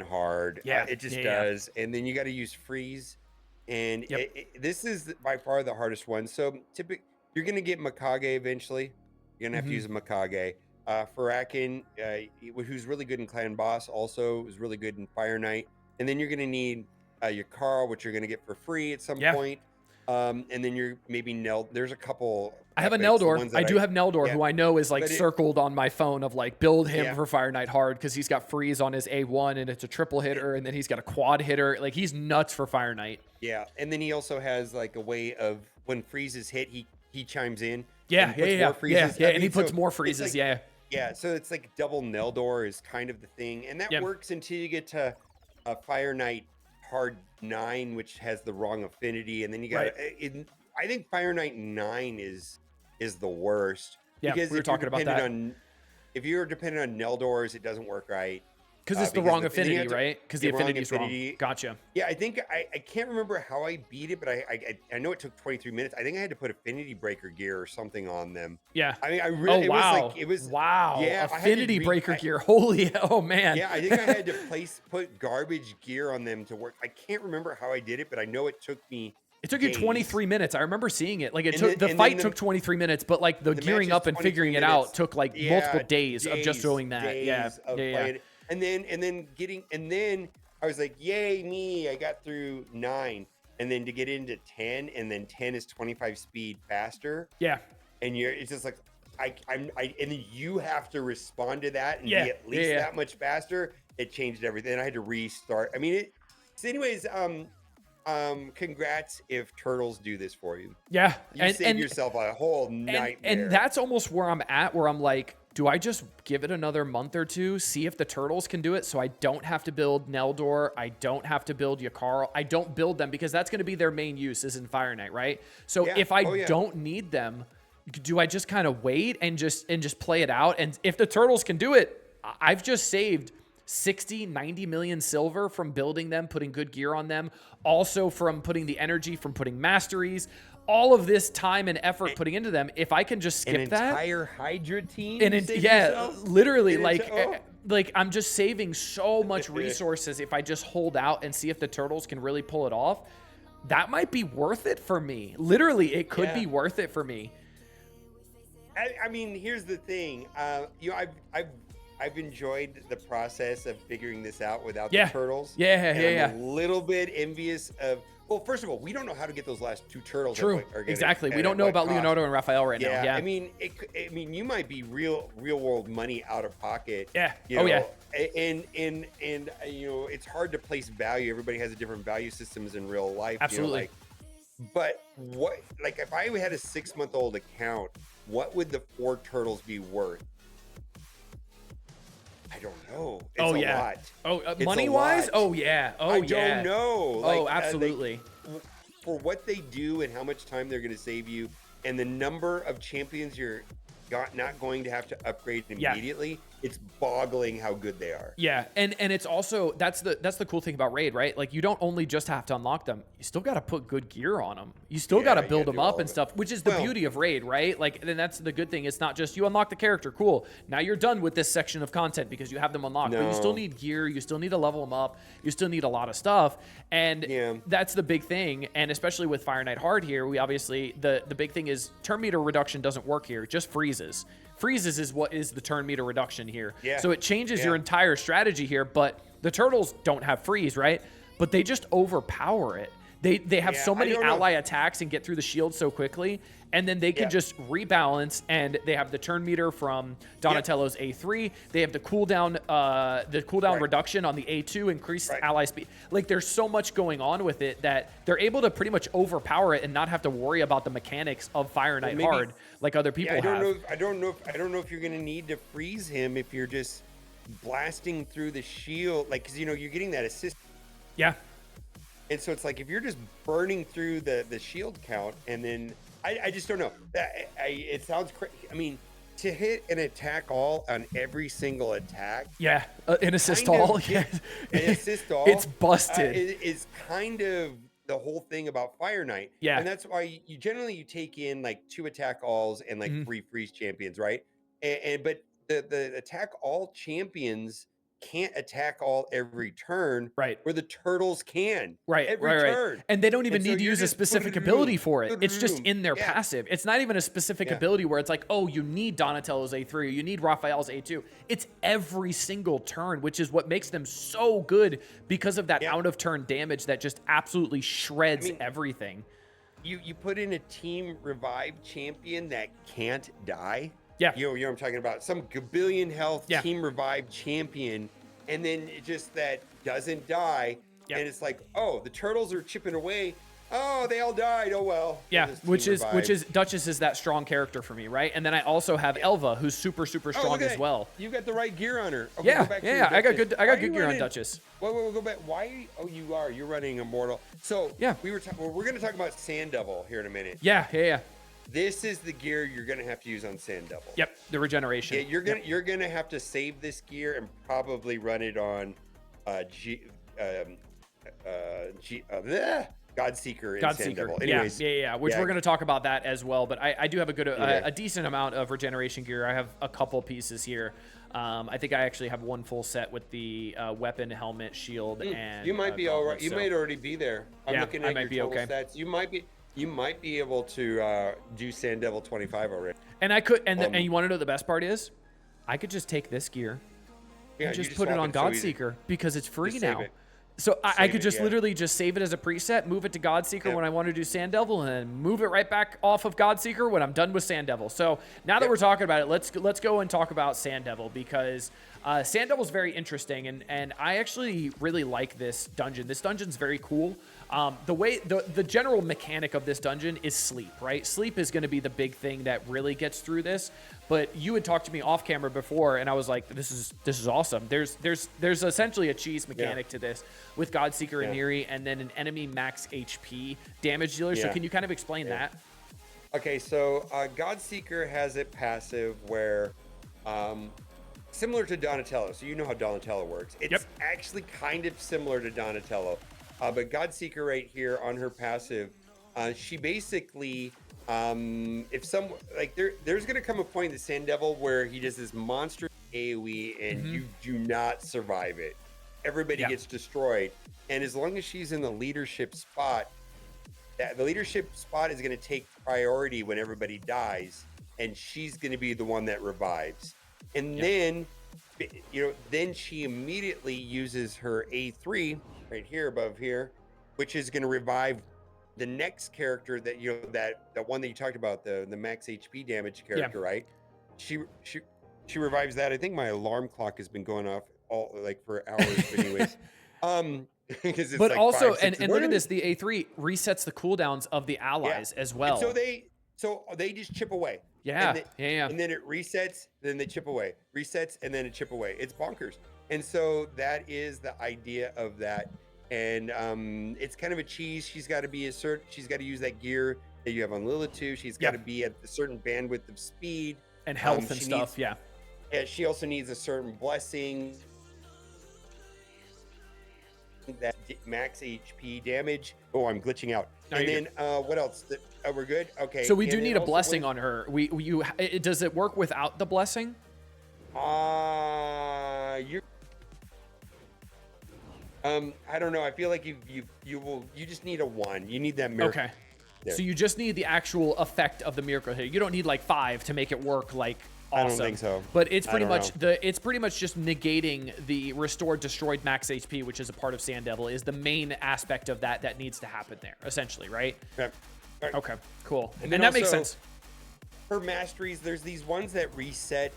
hard. Yeah. It just does. And then you got to use freeze. And this is by far the hardest one. So typically, you're going to get Mikage eventually. You're going to have to use a Mikage. Farakin, who's really good in Clan Boss, also is really good in Fire Knight. And then you're going to need your Carl, which you're going to get for free at some point. And then you're maybe there's a couple. I have a Neldor. I do have Neldor, who I know is like circled on my phone of like build him for Fire Knight hard because he's got freeze on his A1 and it's a triple hitter, and then he's got a quad hitter. Like he's nuts for Fire Knight. Yeah, and then he also has like a way of when freezes hit, he chimes in. Yeah, and he puts so more freezes. Yeah, so it's like double Neldor is kind of the thing, and that works until you get to a Fire Knight hard 9, which has the wrong affinity, and then you got. I think Fire Knight 9 is the worst. Yeah, because we were talking about that. If you're dependent on Neldors, it doesn't work right. Because it's the wrong affinity, right? Because the affinity is wrong. Gotcha. Yeah, I think I can't remember how I beat it, but I know it took 23 minutes. I think I had to put affinity breaker gear or something on them. Yeah. I mean, I really. It was wow. Yeah, affinity breaker gear. Holy, oh man. Yeah, I think I had to put garbage gear on them to work. I can't remember how I did it, but I know it took me. It took you 23 minutes. I remember seeing it. Like the fight took 23 minutes, but like the gearing up and figuring it out took like multiple days of just doing that. Yeah. And then I was like, yay me, I got through 9. And then to get into 10, and then 10 is 25 speed faster. Yeah. And it's just like, and then you have to respond to that and be at least that much faster. It changed everything. I had to restart. I mean, anyways, congrats if turtles do this for you. Yeah. You saved yourself a whole nightmare. And that's almost where I'm at, where I'm like, do I just give it another month or two, see if the turtles can do it so I don't have to build Neldor, I don't have to build Yakarl, I don't build them because that's going to be their main use is in Fire Knight, right? So if I don't need them, do I just kind of wait and just play it out? And if the turtles can do it, I've just saved 60, 90 million silver from building them, putting good gear on them, also from putting the energy from putting masteries, all of this time and effort putting into them. If I can just skip that entire Hydra team, literally like I'm just saving so much resources if I just hold out and see if the turtles can really pull it off. That might be worth it for me. Literally, it could be worth it for me. I mean, here's the thing. I've enjoyed the process of figuring this out without the turtles. I'm a little bit envious of. Well, first of all, we don't know how to get those last 2 turtles. True. Exactly. We don't know about Leonardo and Raphael right now. Yeah. I mean, you might be real world money out of pocket. Yeah. And you know, it's hard to place value. Everybody has a different value systems in real life. Absolutely. But if I had a 6-month-old account, what would the 4 turtles be worth? I don't know. It's a lot. Oh, money-wise? Oh, yeah. I don't know. Absolutely. For what they do and how much time they're going to save you and the number of champions you're not going to have to upgrade immediately, it's boggling how good they are. Yeah, and it's also that's the cool thing about Raid, right? Like you don't only just have to unlock them, you still got to put good gear on them. You still got to build them up and stuff, which is the beauty of Raid, right? Like, then that's the good thing. It's not just you unlock the character, cool. Now you're done with this section of content because you have them unlocked. But you still need gear, you still need to level them up, you still need a lot of stuff, and that's the big thing. And especially with Fire Knight Hard here, we obviously the big thing is turn meter reduction doesn't work here, it just freezes. Freezes is what is the turn meter reduction here. So it changes your entire strategy here, but the turtles don't have freeze, right? But they just overpower it. They have Yeah, so I many don't know. ally attacks and get through the shield so quickly, and then they can Yeah. just rebalance. And they have the turn meter from Donatello's A3. They have the cooldown Right. reduction on the A2, increased Right. ally speed. Like there's so much going on with it that they're able to pretty much overpower it and not have to worry about the mechanics of Fire Knight maybe- hard like other people Yeah, have. I don't know if you're gonna need to freeze him if you're just blasting through the shield, like, because you're getting that assist. Yeah. And so it's like if you're just burning through the shield count, and then I just don't know. It sounds crazy. I mean, to hit an attack all on every single attack, Yeah. An assist kind of all. Yeah. an assist all, It's busted. is kind of the whole thing about Fire Knight. Yeah. And that's why you generally take in like 2 attack alls and like 3 freeze champions, right? But the attack all champions can't attack all every turn, Right. where the turtles can. Right, every right, turn. right. And they don't even And so need to you're use a just specific boom, ability for it. boom, It's just boom. in their Yeah. passive. It's not even a specific Yeah. ability where it's like, oh, you need Donatello's A3 or you need Raphael's A2. It's every single turn, which is what makes them so good because of that Yeah. out of turn damage that just absolutely shreds I mean, everything. You put in a team revive champion that can't die. Yeah. You know what I'm talking about? Some gabillion health Yeah. team revive champion, and then it just that doesn't die. Yeah. And it's like, oh, the turtles are chipping away. Oh, they all died. Oh well. Yeah, This team which revived. is Duchess is that strong character for me, right? And then I also have Elva, who's super Oh, strong look at as that. well. You got the right gear on her. Okay, Yeah, go back to yeah, your I got Duchess. good Why are gear you on running- Duchess. Wait, go back. Why? Oh, you're running Immortal. So Yeah. we're going to talk about Sand Devil here in a minute. Yeah. This is the gear you're going to have to use on Sand Devil. Yep, the regeneration. Yeah, you're gonna have to save this gear and probably run it on Godseeker and Sand Devil. Anyways, Yeah. Which yeah. we're going to talk about that as well. But I do have Yeah. a decent amount of regeneration gear. I have a couple pieces here. I think I actually have one full set with the weapon, helmet, shield, and you might be all right. gauntlets, You so- might already be there. I'm Yeah, looking I at might your be total okay. stats. You might be able to do Sand Devil 25 already. And I could, and you want to know what the best part is? I could just take this gear Yeah, and you just put it swap on so easy. Godseeker because it's free Just save now. it. So I Save could it, just yeah. literally just save it as a preset, move it to Godseeker Yep. when I want to do Sand Devil, and then move it right back off of Godseeker when I'm done with Sand Devil. So now that Yep. we're talking about it, let's go and talk about Sand Devil because Sand Devil is very interesting, and I actually really like this dungeon. This dungeon's very cool. The general mechanic of this dungeon is sleep, right? Sleep is going to be the big thing that really gets through this. But you had talked to me off camera before, and I was like, "This is awesome." There's essentially a cheese mechanic to this with Godseeker and Yeah. Neri, and then an enemy max HP damage dealer. So Yeah. can you kind of explain that? Okay, so Godseeker has it passive where, similar to Donatello. So you know how Donatello works. It's Yep. actually kind of similar to Donatello. But Godseeker right here on her passive, she basically, if some, like there's going to come a point in the Sand Devil where he does this monster AoE and you do not survive it. Everybody Yeah. gets destroyed. And as long as she's in the leadership spot, the leadership spot is going to take priority when everybody dies, and she's going to be the one that revives. And then, then she immediately uses her A3 right here above here, which is going to revive the next character that that one that you talked about, the max HP damage character, right? She revives that. I think my alarm clock has been going off all like for hours, but anyways. Because it's But like also, 5, 6 and look at this, the A3 resets the cooldowns of the allies as well. And so they just chip away. Yeah, And yeah. And then it resets, then they chip away. Resets, and then it chip away. It's bonkers. And so that is the idea of that. And it's kind of a cheese. She's got to use that gear that you have on Lilith too. She's got to be at a certain bandwidth of speed. And health and she stuff, needs- yeah. She also needs a certain blessing. That max HP damage. Oh, I'm glitching out. No, and you're then what else? We're good. Okay. So we and do then need a also blessing on her. Does it work without the blessing? You. I don't know. I feel like you just need a 1. You need that miracle. Okay. There. So you just need the actual effect of the miracle here. You don't need like 5 to make it work like awesome. I don't think so. But it's I pretty don't much know. it's pretty much just negating the restored destroyed max HP, which is a part of Sand Devil, is the main aspect of that needs to happen there, essentially, right? Okay. All right. Okay, cool. And And then that makes also, sense. For masteries, there's these ones that reset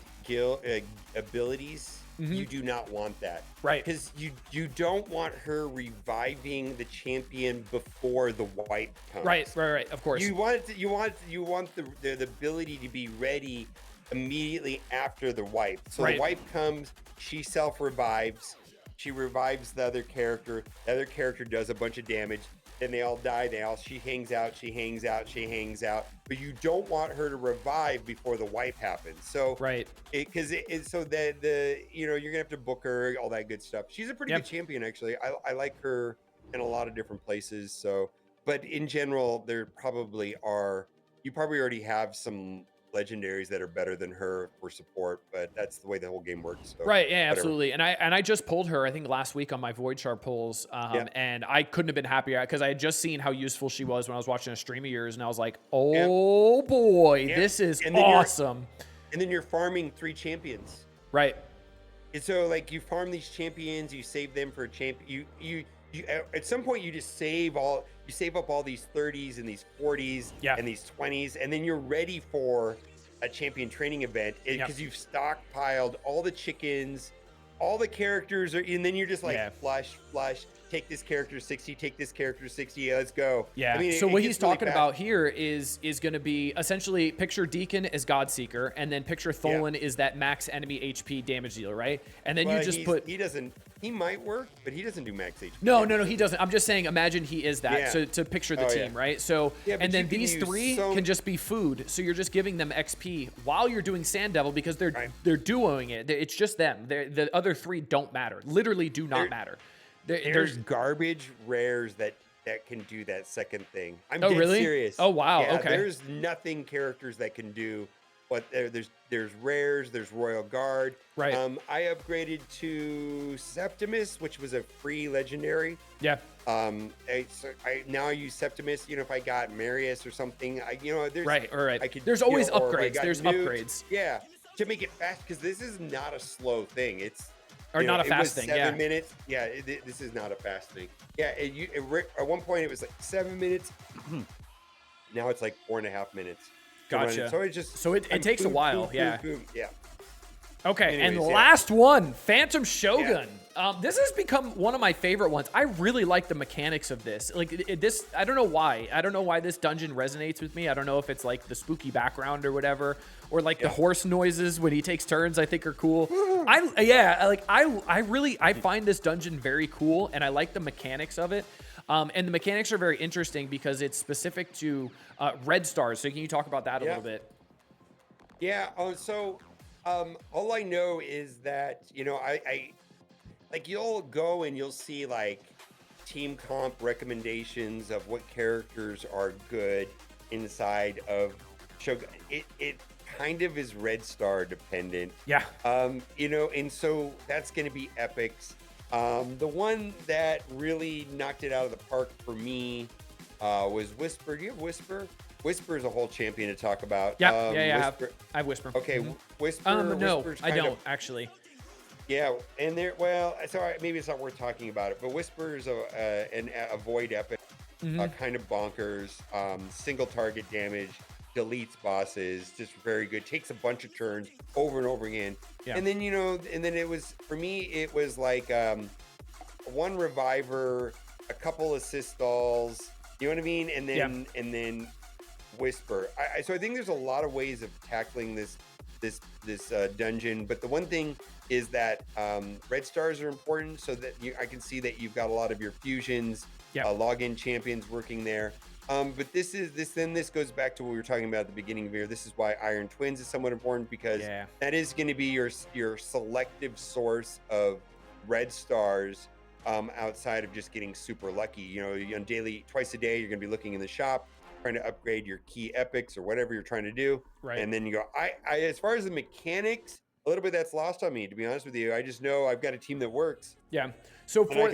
abilities. You do not want that, Right. Because you don't want her reviving the champion before the wipe comes. Right, of course. You want the ability to be ready immediately after the wipe. So Right. the wipe comes, she self revives, she revives the other character. The other character does a bunch of damage. Then they all die. She hangs out. But you don't want her to revive before the wipe happens. So Right. so that you're gonna have to book her, all that good stuff. She's a pretty good champion, actually. I like her in a lot of different places. So, but in general, you probably already have some legendaries that are better than her for support, but that's the way the whole game works. So Right, yeah, whatever. absolutely. And I just pulled her, I think, last week on my Void Shard pulls, and I couldn't have been happier because I had just seen how useful she was when I was watching a stream of yours, and I was like, oh boy, this is awesome. And then you're farming 3 champions. Right. And so, like, you farm these champions, you save them for a champion. You at some point you just save up all these 30s and these 40s and these 20s, and then you're ready for a champion training event because you've stockpiled all the chickens, all the characters and then you're just like flush, take this character 60, take this character 60, let's go. Yeah. I mean, so what he's really talking about here is going to be essentially picture Deacon as Godseeker, and then picture Tholen is that max enemy HP damage dealer, right? And then you just put he might work, but he doesn't do max HP. No, he doesn't. I'm just saying, imagine he is that. So to picture the team, right? So and then these 3 can just be food. So you're just giving them XP while you're doing Sand Devil because they're duoing it. It's just them. The other 3 don't matter. Literally do not matter. There's garbage rares that can do that second thing. I'm dead serious. Oh wow. Yeah, okay. There's nothing characters that can do. But there's rares, there's Royal Guard. Right. I upgraded to Septimus, which was a free legendary. Yeah. I now use Septimus. If I got Marius or something, there's right. I could, there's always upgrades. There's upgrades. Yeah, to make it fast because this is not a slow thing. It's not a fast thing. 7 minutes. Yeah, this is not a fast thing. Yeah, at one point it was like 7 minutes. Now it's like 4.5 minutes. Gotcha. So it takes a while. Yeah. Okay, Anyways, and last one, Phantom Shogun. This has become one of my favorite ones. I really like the mechanics of this. Like this, I don't know why. I don't know why this dungeon resonates with me. I don't know if it's like the spooky background or whatever, or like the horse noises when he takes turns. I think are cool. I find this dungeon very cool, and I like the mechanics of it. And the mechanics are very interesting because it's specific to red stars. So can you talk about that a little bit? Yeah. All I know is that, I like you'll go and you'll see like team comp recommendations of what characters are good inside of Shogun. It kind of is red star dependent. Yeah. And so that's going to be epics. The one that really knocked it out of the park for me was Whisper. Do you have Whisper? Whisper is a whole champion to talk about. Yeah, I have Whisper. Okay, Whisper. No, I don't actually. Yeah, and maybe it's not worth talking about it, but Whisper is a void epic, kind of bonkers, single target damage, deletes bosses, just very good. Takes a bunch of turns over and over again. Yeah. And then it was for me. It was like one reviver, a couple assist stalls. You know what I mean? And then Whisper. So I think there's a lot of ways of tackling this dungeon, but the one thing is that red stars are important, so that I can see that you've got a lot of your fusions, login champions working there. But this goes back to what we were talking about at the beginning of here. This is why Iron Twins is somewhat important, because that is going to be your selective source of red stars outside of just getting super lucky. On twice a day, you're going to be looking in the shop, trying to upgrade your key epics or whatever you're trying to do. Right. And then you go, as far as the mechanics, a little bit that's lost on me, to be honest with you. I just know I've got a team that works. Yeah. So for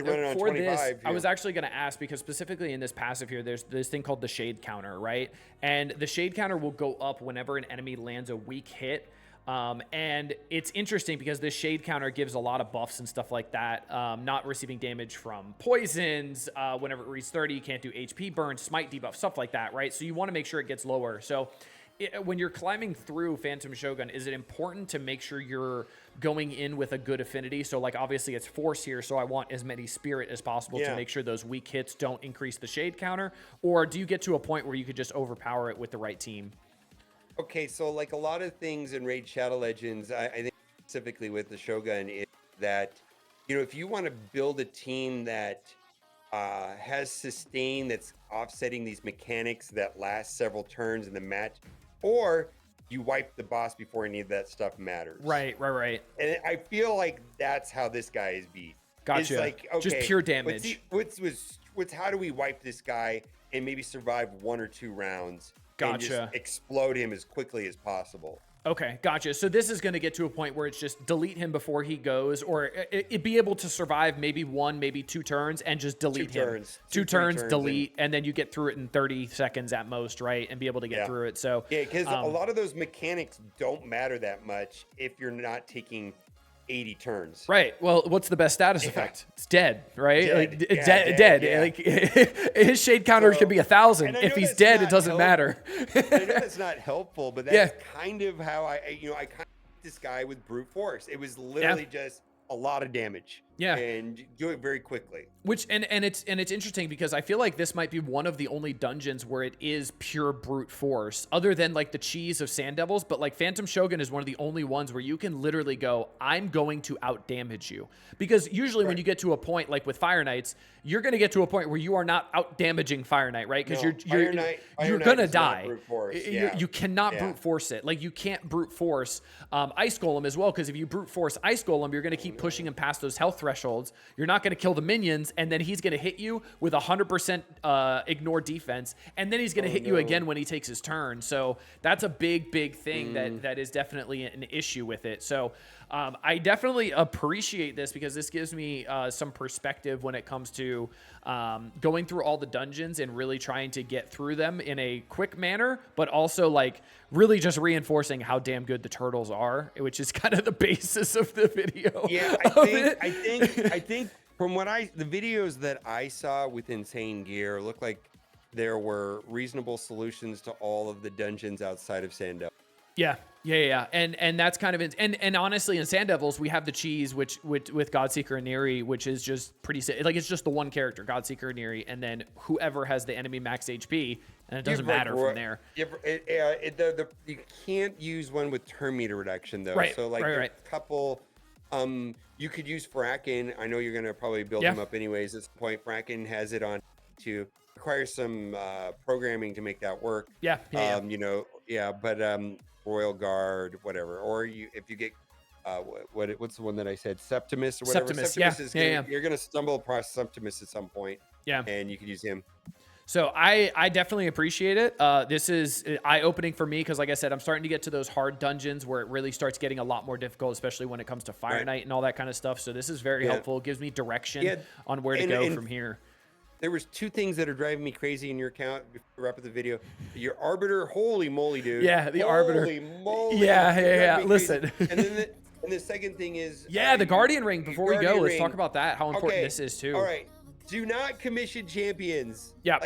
this, I was actually going to ask, because specifically in this passive here, there's this thing called the shade counter, right? And the shade counter will go up whenever an enemy lands a weak hit. And it's interesting because this shade counter gives a lot of buffs and stuff like that. Not receiving damage from poisons. Whenever it reaches 30, you can't do HP burn, smite debuff, stuff like that, right? So you want to make sure it gets lower. So when you're climbing through Phantom Shogun, is it important to make sure you're going in with a good affinity? So like obviously it's force here, so I want as many spirit as possible to make sure those weak hits don't increase the shade counter. Or do you get to a point where you could just overpower it with the right team? Okay, so like a lot of things in Raid Shadow Legends, I think specifically with the Shogun, is that, you know, if you want to build a team that has sustain, that's offsetting these mechanics that last several turns in the match, or you wipe the boss before any of that stuff matters. Right. And I feel like that's how this guy is beat. Gotcha. It's like, okay, just pure damage. What's how do we wipe this guy and maybe survive 1 or 2 rounds? Gotcha. And just explode him as quickly as possible. Okay, gotcha. So this is going to get to a point where it's just delete him before he goes, or it be able to survive maybe 1, maybe 2 turns and just delete him. 2 turns, delete, and then you get through it in 30 seconds at most, right? And be able to get through it. So yeah, because a lot of those mechanics don't matter that much if you're not taking 80 turns. Right. Well, what's the best status effect? It's dead, right? Dead. Like Dead. dead. Like his shade counter could be 1,000. If he's dead, it doesn't matter. I know that's not helpful, but that's kind of how I kind of beat this guy with brute force. It was literally just a lot of damage. Yeah. And do it very quickly. Which and it's interesting because I feel like this might be one of the only dungeons where it is pure brute force, other than like the cheese of Sand Devils. But like Phantom Shogun is one of the only ones where you can literally go, I'm going to out damage you. Because usually when you get to a point like with Fire Knights, you're going to get to a point where you are not out damaging Fire Knight, right? Because you're gonna die. You cannot brute force it. Like you can't brute force Ice Golem as well, because if you brute force Ice Golem, you're going to keep pushing him past those health thresholds. You're not going to kill the minions, and then he's going to hit you with 100% ignore defense, and then he's going to hit you again when he takes his turn. So that's a big thing that is definitely an issue with it. So I definitely appreciate this because this gives me some perspective when it comes to going through all the dungeons and really trying to get through them in a quick manner, but also like really just reinforcing how damn good the turtles are, which is kind of the basis of the video. Yeah, I think from what the videos that I saw with Insane Gear looked like there were reasonable solutions to all of the dungeons outside of Sand Devils. Yeah. And that's kind of and honestly in Sand Devils we have the cheese which with Godseeker and Neri, which is just pretty like it's just the one character, Godseeker and Neri, and then whoever has the enemy max HP, and it doesn't matter from there. You can't use one with turn meter reduction though. Right. So like a couple you could use Fracken. I know you're gonna probably build him up anyways at this point. Fracken has it on to require some programming to make that work. But Royal Guard, whatever, or if you get what's the one that I said, Septimus or whatever. Septimus, you're gonna stumble across Septimus at some point. Yeah, and you can use him. So I definitely appreciate it. This is eye-opening for me because, like I said, I'm starting to get to those hard dungeons where it really starts getting a lot more difficult, especially when it comes to Fire Knight and all that kind of stuff. So this is very helpful. It gives me direction on where to go from here. There was 2 things that are driving me crazy in your account before we wrap up the video. Your Arbiter, holy moly, dude. Yeah, the Arbiter. Holy moly. Yeah. Listen. And the second thing is... the Guardian Ring. Before we go, let's talk about that, how important this is, too. All right. Do not commission champions. Yeah.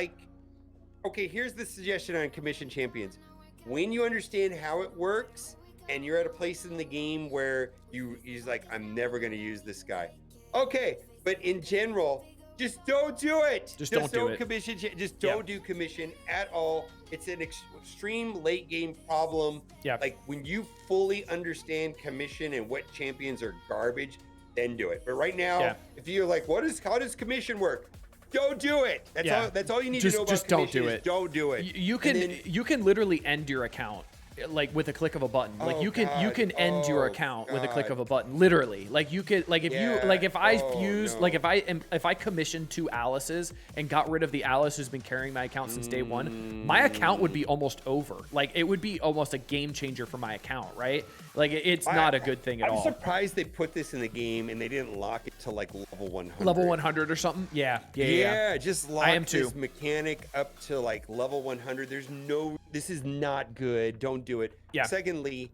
Here's the suggestion on commission champions. When you understand how it works, and you're at a place in the game where he's like, I'm never going to use this guy. Okay, but in general... Just don't do it. Just don't do it. Commission. Just don't do commission at all. It's an extreme late game problem. Yeah. Like when you fully understand commission and what champions are garbage, then do it. But right now, if you're like, how does commission work? Don't do it. That's all you need to know about commission. Just don't do it. Don't do it. You can literally end your account. Like with a click of a button, like you can end your account with a click of a button, literally. Like you could, like if I commissioned 2 Alices and got rid of the Alice who's been carrying my account since day 1, my account would be almost over. Like it would be almost a game changer for my account, right? Like it's not a good thing at all. I'm surprised they put this in the game and they didn't lock it to like level 100. Level 100 or something. Yeah. Just lock this mechanic up to like level 100. This is not good. Don't do it. Yeah. Secondly,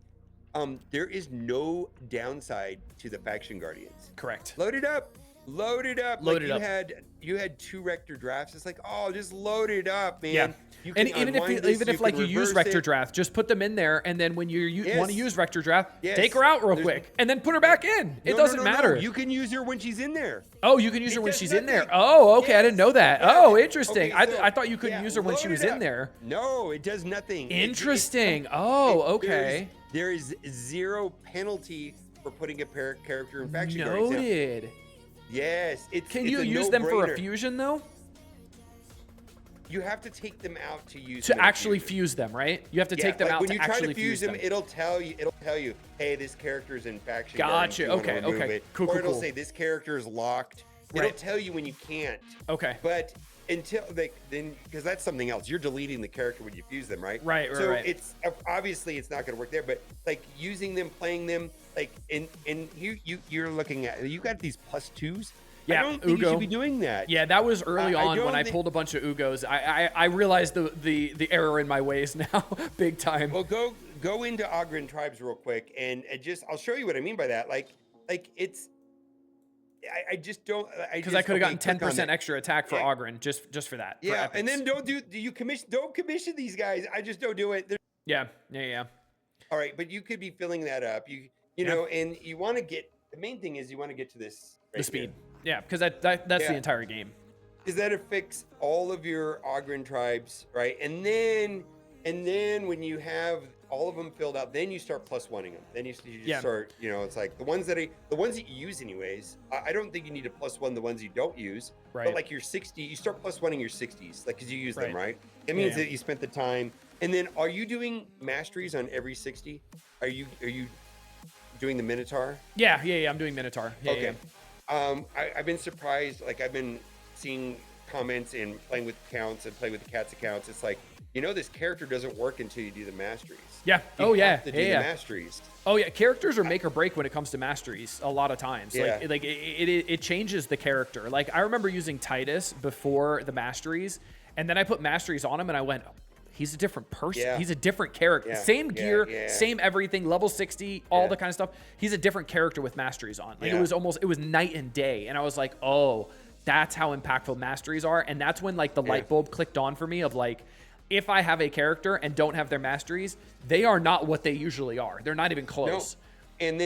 there is no downside to the faction guardians. Correct. Load it up. Load it up. Load like it up. You had 2 Rector drafts. It's like, oh, just load it up, man. Yeah. You And can even unwind if this, even if like you use reverse Rector it. Draft, just put them in there, and then when you want to use Rector Draft, Yes. take her out real There's- quick, and then put her back in. It No, doesn't no. matter. You can use her when she's in there. Oh, you can use her It when does she's in there. nothing. Oh, okay. I didn't Yes. know that. Yeah. Oh, interesting. Okay, so- I thought you couldn't yeah, use her when she load was it in up. there. No, it does nothing. Interesting. Oh, okay. There is 0 penalty for putting a character in faction guardians. Now, Noted. yes, Can it's you a use them for a no-brainer. fusion though? You have to take them out to use To them in a actually fusion. fuse them, right? You have to take them like out when to you try actually to fuse them, them. it'll tell you, hey, this character's in faction. Gotcha. guardians. Do you wanna Okay, remove okay. it? Cool, Or cool, it'll cool. say this character is locked. Right. It'll tell you when you can't. Okay. But until then, because that's something else. You're deleting the character when you fuse them, right? Right, So right. it's obviously it's not going to work there. But like using them, playing them, like and you're looking at you got these +2s. Yeah, I don't think you Ugo. should be doing that. Yeah, that was early I on when don't I think- pulled a bunch of Ugos. I realized the error in my ways now, big time. Well, go into Ogren tribes real quick, and just I'll show you what I mean by that. Like it's. I just don't. Because I could have gotten click on 10% that. extra attack for Yeah. Ogren just for that. for Yeah, epics. and then don't commission these guys. I just don't do it. yeah. All right, but you could be filling that up. You know, and you want to get the main thing is you want to get to this The speed. Yeah, because that's the Yeah. entire game. Is that affects all of your Ogren tribes, right? And then when you have all of them filled out, then you start +1ing them. Then you just start, it's like the ones that you use anyways. I don't think you need to +1 the ones you don't use. Right. But like your 60, you start +1ing your 60s, like because you use them, Right. right? It means Yeah. that you spent the time. And then, are you doing masteries on every 60? Are you doing the Minotaur? Yeah. I'm doing Minotaur. Yeah, Okay. yeah. I've been surprised. Like I've been seeing comments and playing with accounts and playing with the cat's accounts. It's like, this character doesn't work until you do the masteries. Yeah. You Oh, yeah. have to do Yeah. the masteries. Oh yeah, characters are make or break when it comes to masteries a lot of times. Yeah. Like it changes the character. Like I remember using Titus before the masteries, and then I put masteries on him, and I went, he's a different person. Yeah. He's a different character. Yeah. Same Yeah, gear, yeah. same everything, level 60, all Yeah. the kind of stuff. He's a different character with masteries on. Like Yeah. it was night and day, and I was like, oh, that's how impactful masteries are, and that's when like the light bulb clicked on for me of like, if I have a character and don't have their masteries, they are not what they usually are. They're not even close. No. And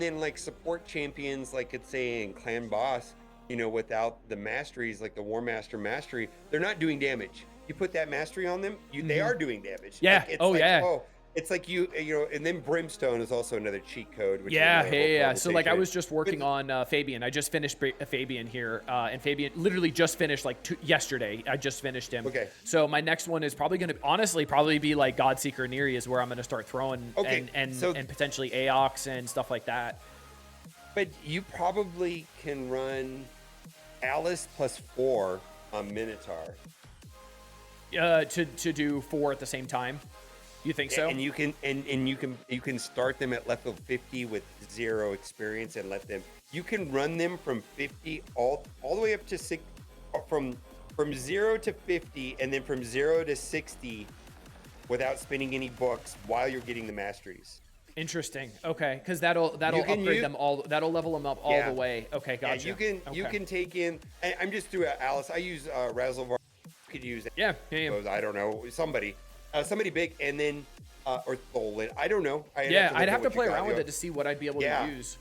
then like support champions, like it's saying clan boss, without the masteries, like the War Master mastery, they're not doing damage. You put that mastery on them, they are doing damage. Yeah. Like, it's Oh, like, yeah. Oh, it's like and then Brimstone is also another cheat code. Which Yeah, is yeah. So like I was just working on Fabian. I just finished Fabian here, and Fabian literally just finished like yesterday. I just finished him. Okay. So my next one is probably going to honestly probably be like Godseeker Neri is where I'm going to start throwing and potentially Aox and stuff like that. But you probably can run Alice +4 on Minotaur. To do 4 at the same time. You think so? And you can start them at level 50 with 0 experience and you can run them from 50 all the way up to 6 from 0 to 50 and then from 0 to 60 without spending any books while you're getting the masteries. Interesting. Okay, because that'll upgrade them all. That'll level them up all the way. Okay, gotcha. Yeah, you can take in. I'm just through Alice. I use Razzlevar. You could use yeah. I don't know somebody big, and then or Tholen. I don't know. I'd have to play around with it to see what I'd be able to use.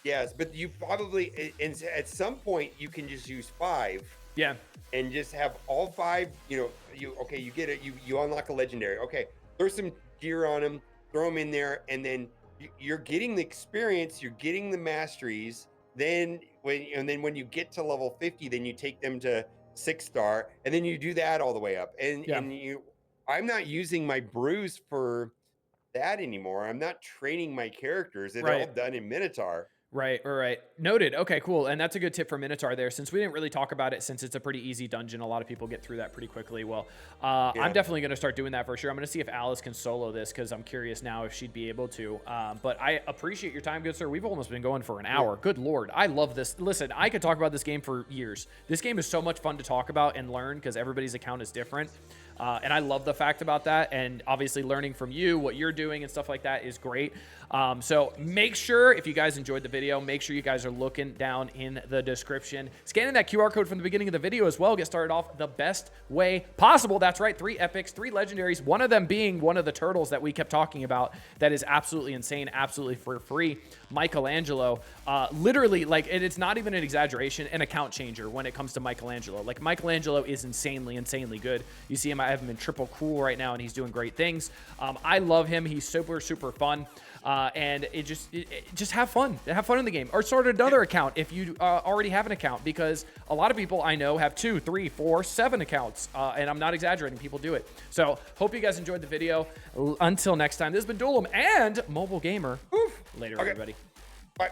Yes, but you probably at some point you can just use 5. Yeah. And just have all 5. You get it. You unlock a legendary. Okay, there's some gear on them. Throw them in there, and then you're getting the experience. You're getting the masteries. Then when you get to level 50, then you take them to 6-star, and then you do that all the way up. I'm not using my brews for that anymore. I'm not training my characters. It's all done in Minotaur. Right. Noted. Okay, cool. And that's a good tip for Minotaur there. Since we didn't really talk about it, since it's a pretty easy dungeon, a lot of people get through that pretty quickly. Well, I'm definitely going to start doing that for sure. I'm going to see if Alice can solo this because I'm curious now if she'd be able to. But I appreciate your time, good sir. We've almost been going for an hour. Good Lord. I love this. Listen, I could talk about this game for years. This game is so much fun to talk about and learn because everybody's account is different. And I love the fact about that. And obviously learning from you, what you're doing and stuff like that is great. So make sure, if you guys enjoyed the video, make sure you guys are looking down in the description. Scanning that QR code from the beginning of the video as well. Get started off the best way possible. That's right, 3 epics, 3 legendaries, one of them being one of the turtles that we kept talking about that is absolutely insane, absolutely for free. Michelangelo, literally, like, it's not even an exaggeration, an account changer when it comes to Michelangelo. Like, Michelangelo is insanely good. You see him, I have him in triple cool right now, and he's doing great things. I love him. He's super fun. And just have fun. Have fun in the game. Or start another account if you already have an account, because a lot of people I know have 2, 3, 4, 7 accounts. And I'm not exaggerating. People do it. So hope you guys enjoyed the video. Until next time, this has been Duelum and Mobile Gamer. Later, everybody. Bye.